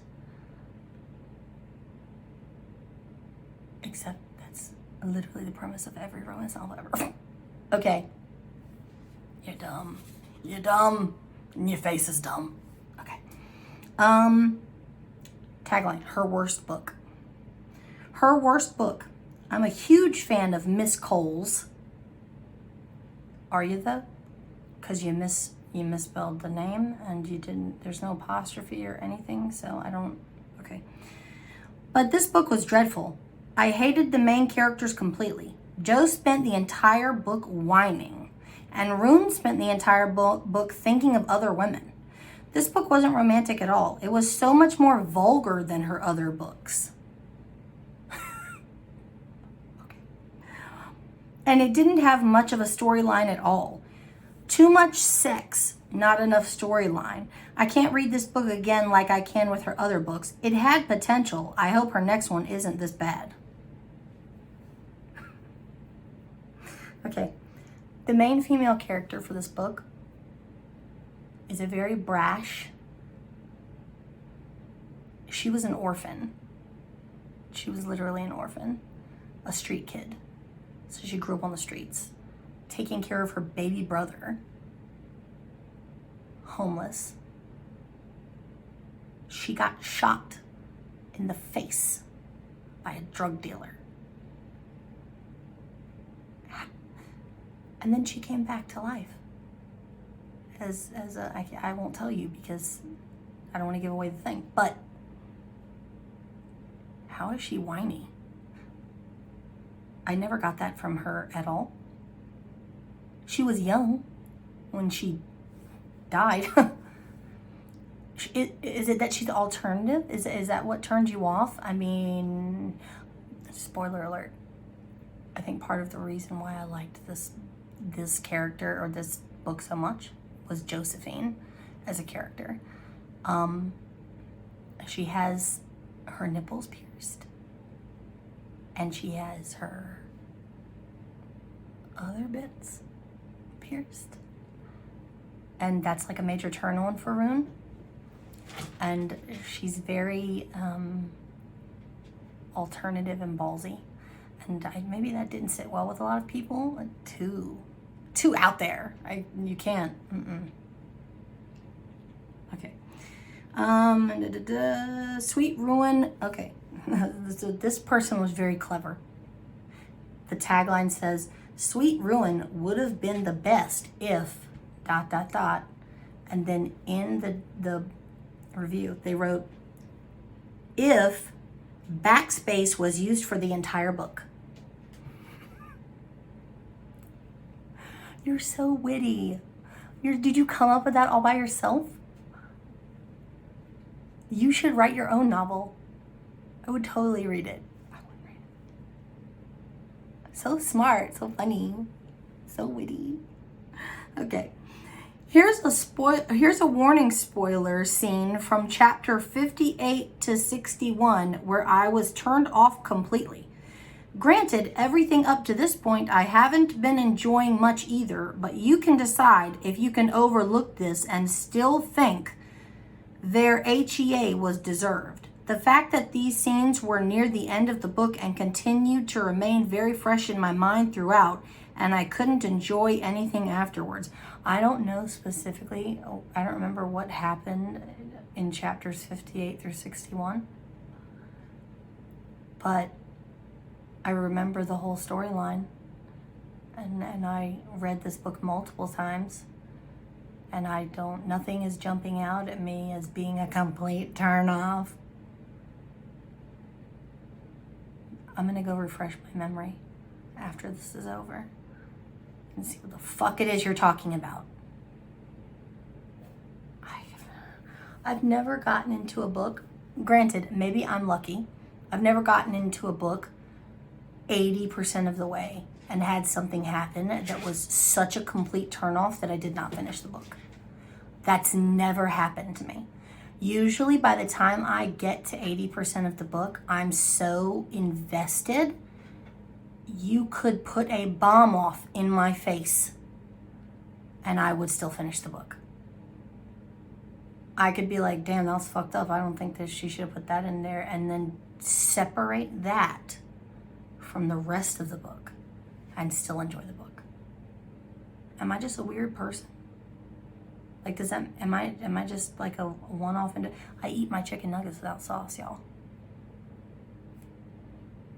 Except literally the premise of every romance novel ever. Okay. You're dumb. You're dumb. Your face is dumb. Okay. Tagline, her worst book. Her worst book. I'm a huge fan of Miss Cole's. Are you though? Because you misspelled the name and you didn't, there's no apostrophe or anything, so I don't, okay. But this book was dreadful. I hated the main characters completely. Joe spent the entire book whining, and Rune spent the entire book thinking of other women. This book wasn't romantic at all. It was so much more vulgar than her other books. Okay. And it didn't have much of a storyline at all. Too much sex, not enough storyline. I can't read this book again like I can with her other books. It had potential. I hope her next one isn't this bad. Okay, the main female character for this book is a very brash. She was an orphan. She was literally an orphan, a street kid. So she grew up on the streets, taking care of her baby brother, homeless. She got shot in the face by a drug dealer. And then she came back to life. I won't tell you because I don't want to give away the thing, but how is she whiny? I never got that from her at all. She was young when she died. Is it that she's alternative? Is that what turned you off? I mean, spoiler alert. I think part of the reason why I liked this character or this book so much was Josephine as a character. She has her nipples pierced, and she has her other bits pierced, and that's like a major turn on for Rune. And she's very alternative and ballsy, and maybe that didn't sit well with a lot of people. Too out there. You can't. Okay. Sweet Ruin. Okay. So this person was very clever. The tagline says, Sweet Ruin would have been the best if ... And then in the review, they wrote, if backspace was used for the entire book. You're so witty. Did you come up with that all by yourself? You should write your own novel. I would totally read it. I would read it. So smart, so funny, so witty. Okay. Here's a warning spoiler scene from chapter 58 to 61 where I was turned off completely. Granted, everything up to this point I haven't been enjoying much either, but you can decide if you can overlook this and still think their HEA was deserved. The fact that these scenes were near the end of the book and continued to remain very fresh in my mind throughout, and I couldn't enjoy anything afterwards. I don't know specifically, I don't remember what happened in chapters 58 through 61, but I remember the whole storyline, and I read this book multiple times, and nothing is jumping out at me as being a complete turn off. I'm gonna go refresh my memory after this is over and see what the fuck it is you're talking about. I've never gotten into a book, granted, maybe I'm lucky, I've never gotten into a book 80% of the way and had something happen that was such a complete turnoff that I did not finish the book. That's never happened to me. Usually by the time I get to 80% of the book, I'm so invested, you could put a bomb off in my face and I would still finish the book. I could be like, damn, that was fucked up. I don't think that she should have put that in there, and then separate that from the rest of the book and still enjoy the book. Am I just a weird person? Like, am I just like a one-off? I eat my chicken nuggets without sauce, y'all.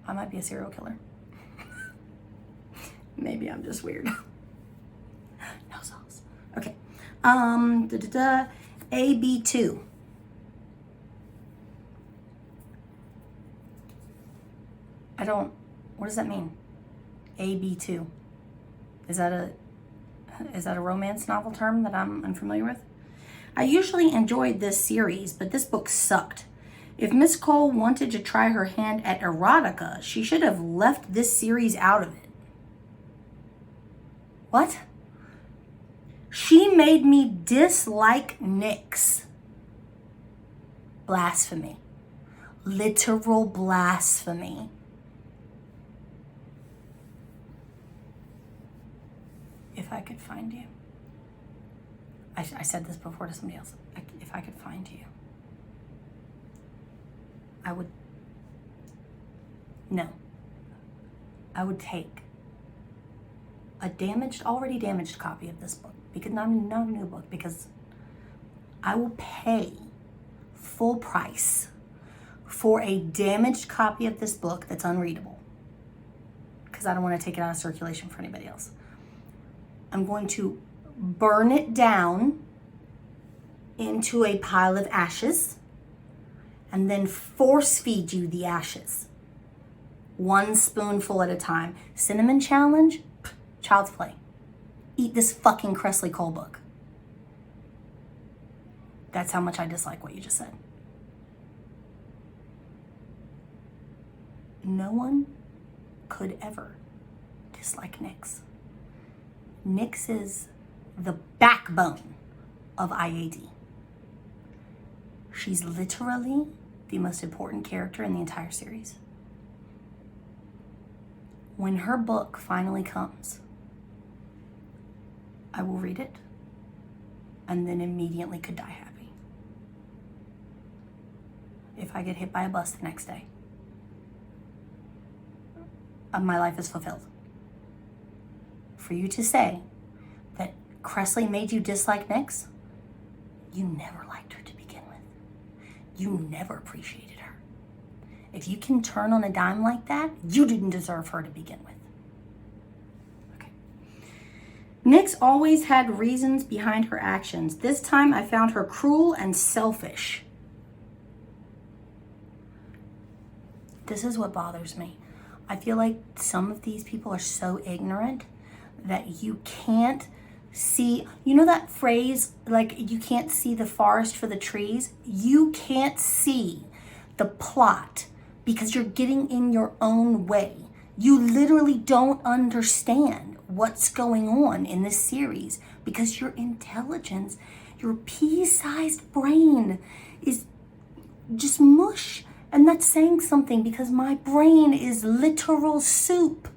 I might be a serial killer. Maybe I'm just weird. No sauce. Okay. AB2. What does that mean? AB2. Is that a romance novel term that I'm unfamiliar with? I usually enjoyed this series, but this book sucked. If Miss Cole wanted to try her hand at erotica, she should have left this series out of it. What? She made me dislike Nyx. Blasphemy. Literal blasphemy. If I could find you. I said this before to somebody else. If I could find you, I would take a already damaged copy of this book, because not a new book, because I will pay full price for a damaged copy of this book that's unreadable, because I don't want to take it out of circulation for anybody else. I'm going to burn it down into a pile of ashes and then force feed you the ashes. 1 spoonful at a time. Cinnamon challenge? Child's play. Eat this fucking Kresley Cole book. That's how much I dislike what you just said. No one could ever dislike Nyx. Nyx is the backbone of IAD. She's literally the most important character in the entire series. When her book finally comes, I will read it and then immediately could die happy. If I get hit by a bus the next day, my life is fulfilled. For you to say that Kresley made you dislike Nyx, you never liked her to begin with. You never appreciated her. If you can turn on a dime like that, you didn't deserve her to begin with. Okay. Nyx always had reasons behind her actions. This time I found her cruel and selfish. This is what bothers me. I feel like some of these people are so ignorant that you can't see, you know that phrase, like you can't see the forest for the trees? You can't see the plot because you're getting in your own way. You literally don't understand what's going on in this series because your intelligence, your pea-sized brain is just mush. And that's saying something because my brain is literal soup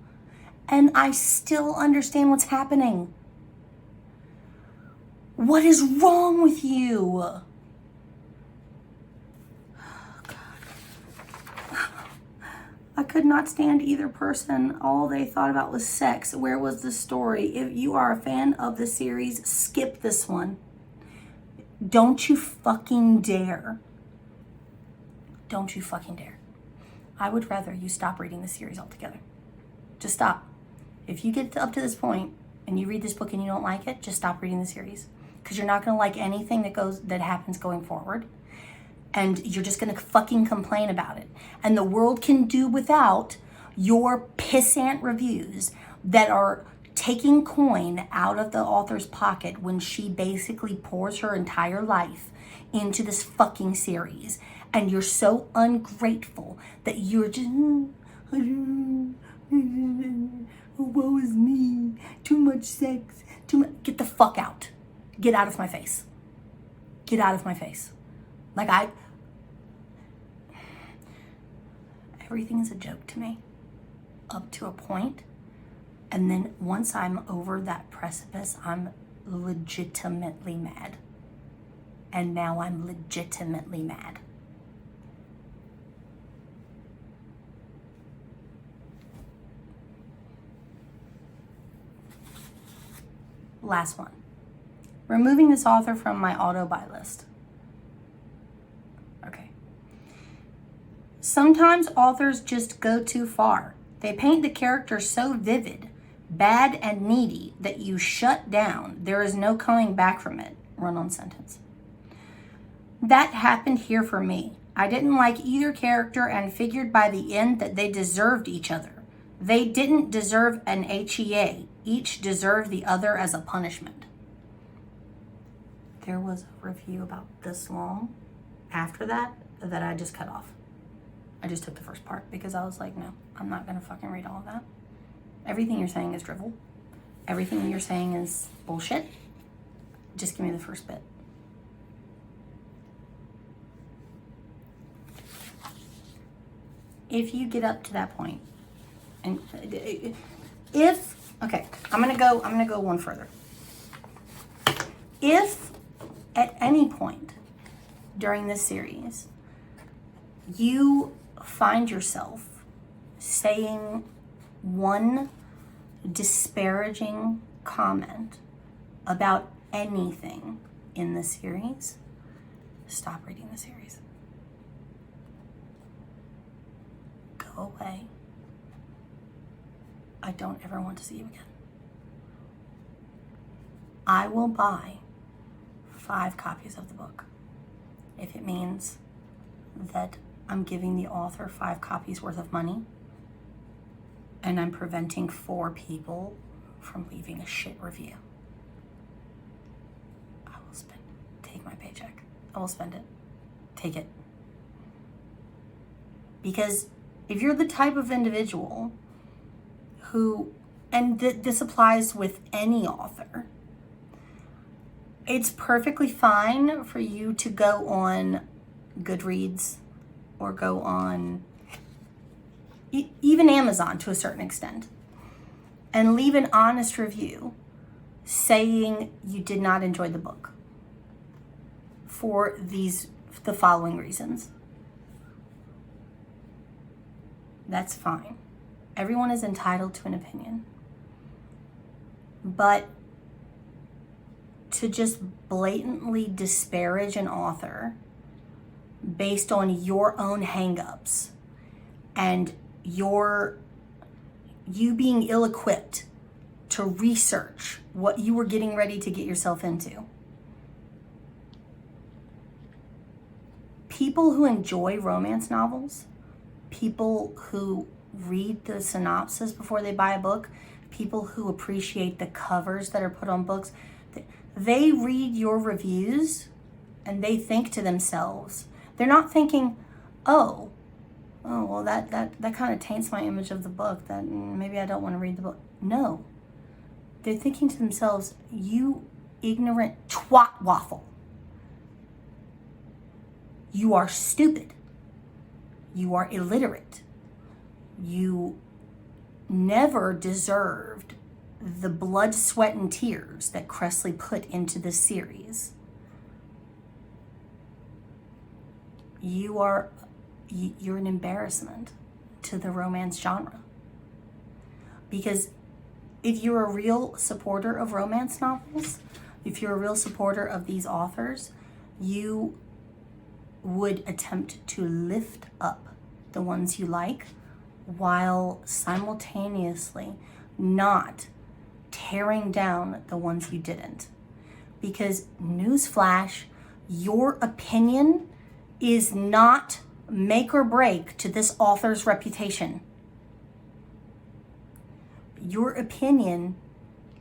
and I still understand what's happening. What is wrong with you? Oh, God. I could not stand either person. All they thought about was sex. Where was the story? If you are a fan of the series, skip this one. Don't you fucking dare. Don't you fucking dare. I would rather you stop reading the series altogether. Just stop. If you get up to this point and you read this book and you don't like it, just stop reading the series. Because you're not going to like anything that happens going forward. And you're just going to fucking complain about it. And the world can do without your pissant reviews that are taking coin out of the author's pocket when she basically pours her entire life into this fucking series. And you're so ungrateful that you're just, woe is me, too much sex, get the fuck out. Get out of my face. Get out of my face. Everything is a joke to me up to a point. And then once I'm over that precipice, I'm legitimately mad. And now I'm legitimately mad. Last one. Removing this author from my auto buy list. Okay. Sometimes authors just go too far. They paint the character so vivid, bad and needy that you shut down. There is no coming back from it. Run-on sentence. That happened here for me. I didn't like either character and figured by the end that they deserved each other. They didn't deserve an HEA. Each deserved the other as a punishment. There was a review about this long after that I just cut off. I just took the first part because I was like, no, I'm not going to fucking read all of that. Everything you're saying is drivel. Everything you're saying is bullshit. Just give me the first bit. If you get up to that point, and okay, I'm gonna go one further. If at any point during this series you find yourself saying one disparaging comment about anything in the series, stop reading the series. Go away. I don't ever want to see you again. I will buy 5 copies of the book if it means that I'm giving the author 5 copies worth of money and I'm preventing 4 people from leaving a shit review. I will spend it. Take my paycheck. I will spend it. Take it. Because if you're the type of individual who, and this applies with any author, it's perfectly fine for you to go on Goodreads or go on even Amazon to a certain extent and leave an honest review saying you did not enjoy the book for the following reasons. That's fine. Everyone is entitled to an opinion. But to just blatantly disparage an author based on your own hangups and you being ill-equipped to research what you were getting ready to get yourself into. People who enjoy romance novels, people who read the synopsis before they buy a book, people who appreciate the covers that are put on books, they read your reviews and they think to themselves, they're not thinking, oh, well, that kind of taints my image of the book, that maybe I don't want to read the book. No. They're thinking to themselves, you ignorant twat waffle. You are stupid. You are illiterate. You never deserved the blood, sweat, and tears that Kresley put into this series. You're an embarrassment to the romance genre. Because if you're a real supporter of romance novels, if you're a real supporter of these authors, you would attempt to lift up the ones you like while simultaneously not tearing down the ones you didn't. Because newsflash, your opinion is not make or break to this author's reputation. Your opinion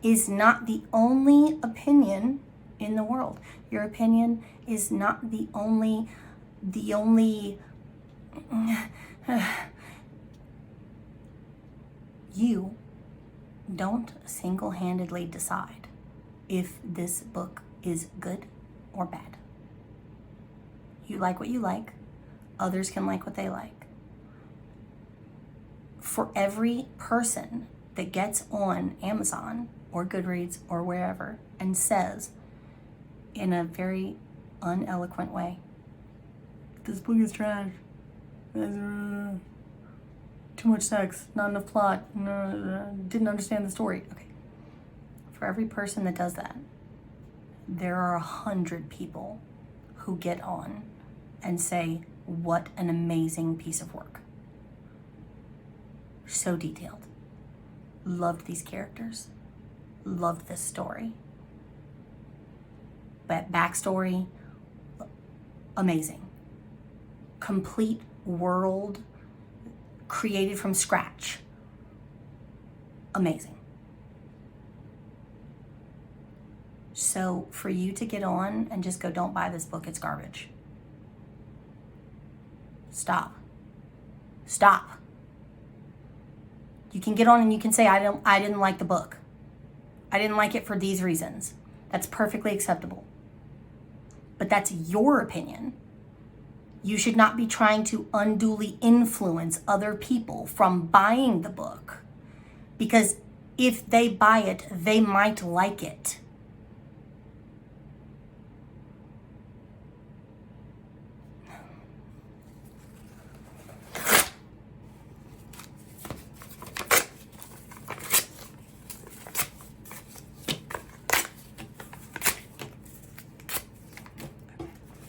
is not the only opinion in the world. Your opinion is not the only you don't single-handedly decide if this book is good or bad. You like what you like. Others can like what they like. For every person that gets on Amazon or Goodreads or wherever and says in a very uneloquent way, this book is trash. Too much sex, not enough plot, didn't understand the story. Okay. For every person that does that, there are 100 people who get on and say, what an amazing piece of work. So detailed. Loved these characters. Loved this story. But backstory, amazing. Complete world created from scratch. Amazing. So for you to get on and just go, don't buy this book, it's garbage. Stop. Stop. You can get on and you can say, I didn't like the book. I didn't like it for these reasons. That's perfectly acceptable. But that's your opinion. You should not be trying to unduly influence other people from buying the book. Because if they buy it, they might like it.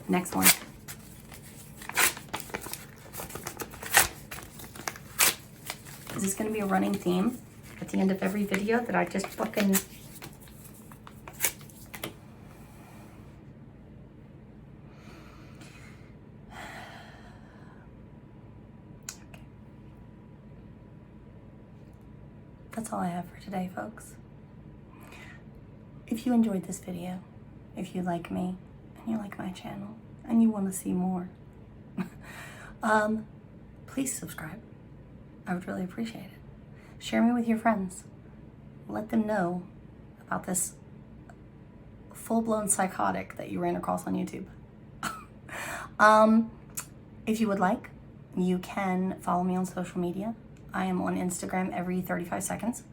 Next one. Is this going to be a running theme at the end of every video that I just fucking... Okay. That's all I have for today, folks. If you enjoyed this video, if you like me, and you like my channel, and you want to see more, please subscribe. I would really appreciate it. Share me with your friends. Let them know about this full-blown psychotic that you ran across on YouTube. If you would like, you can follow me on social media. I am on Instagram every 35 seconds.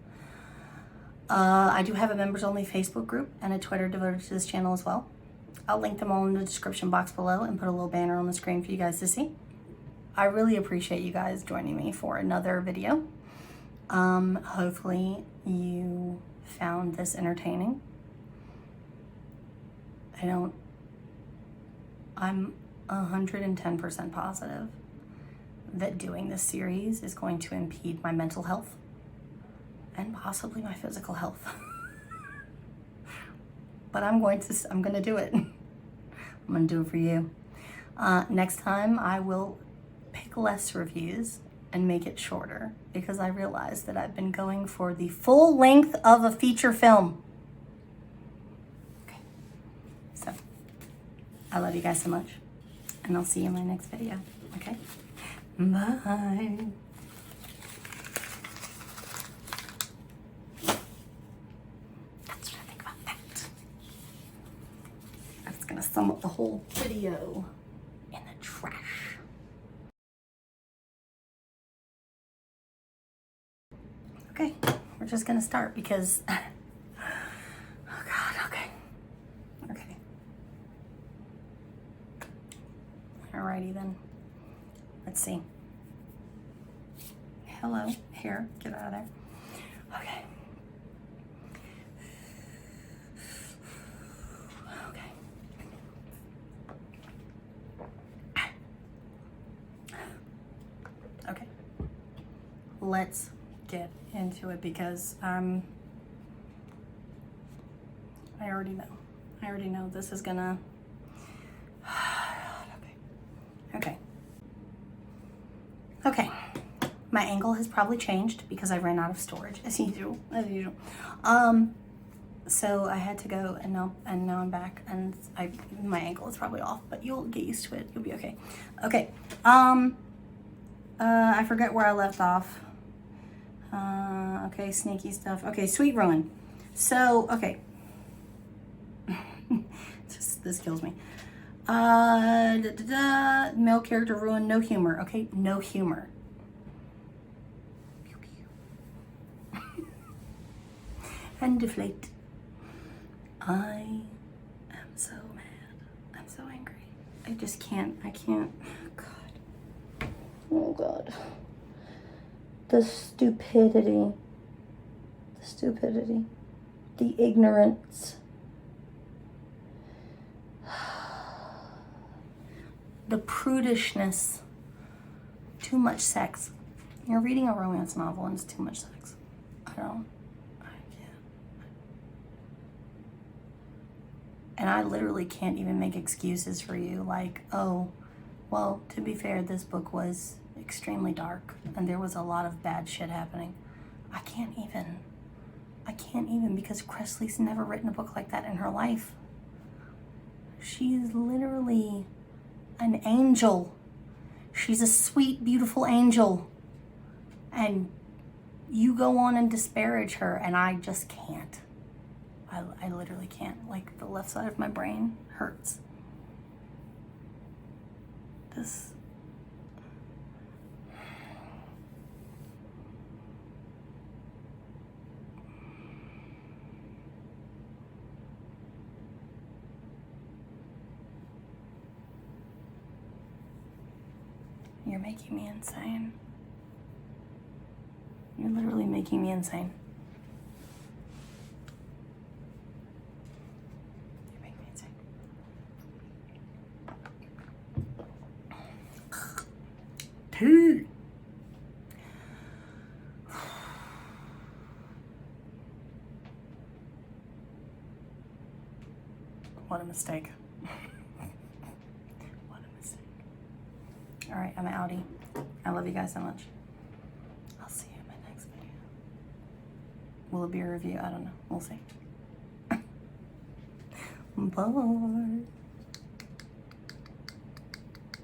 I do have a members-only Facebook group and a Twitter devoted to this channel as well. I'll link them all in the description box below and put a little banner on the screen for you guys to see. I really appreciate you guys joining me for another video. Hopefully you found this entertaining. I'm 110% positive that doing this series is going to impede my mental health and possibly my physical health. But I'm going to do it. I'm going to do it for you. Next time I will pick less reviews and make it shorter because I realized that I've been going for the full length of a feature film. Okay. So, I love you guys so much. And I'll see you in my next video. Okay? Bye. Gonna sum up the whole video in the trash. Okay, we're just gonna start because, oh God, okay. Alrighty then, let's see. Hello, here, get out of there. Okay. Let's get into it because I already know this is gonna okay. My angle has probably changed because I ran out of storage as usual. So I had to go and now I'm back and my ankle is probably off, but you'll get used to it. You'll be okay. Okay. I forget where I left off. Okay, sneaky stuff. Okay, Sweet Ruin. So, okay. This kills me. Male character ruin, no humor. Okay, no humor. And deflate. I am so mad. I'm so angry. I just can't. I can't. God. Oh, God. The stupidity, the ignorance, the prudishness, too much sex. You're reading a romance novel and it's too much sex. I can't. And I literally can't even make excuses for you. Like, oh, well, to be fair, this book was extremely dark and there was a lot of bad shit happening. I can't even because Kresley's never written a book like that in her life. She is literally an angel. She's a sweet, beautiful angel. And you go on and disparage her, and I just can't. I literally can't. Like, the left side of my brain hurts. This... You're making me insane. You're literally making me insane. You're making me insane. Tea. What a mistake. All right, I'm an outie. I love you guys so much. I'll see you in my next video. Will it be a review? I don't know. We'll see. Bye.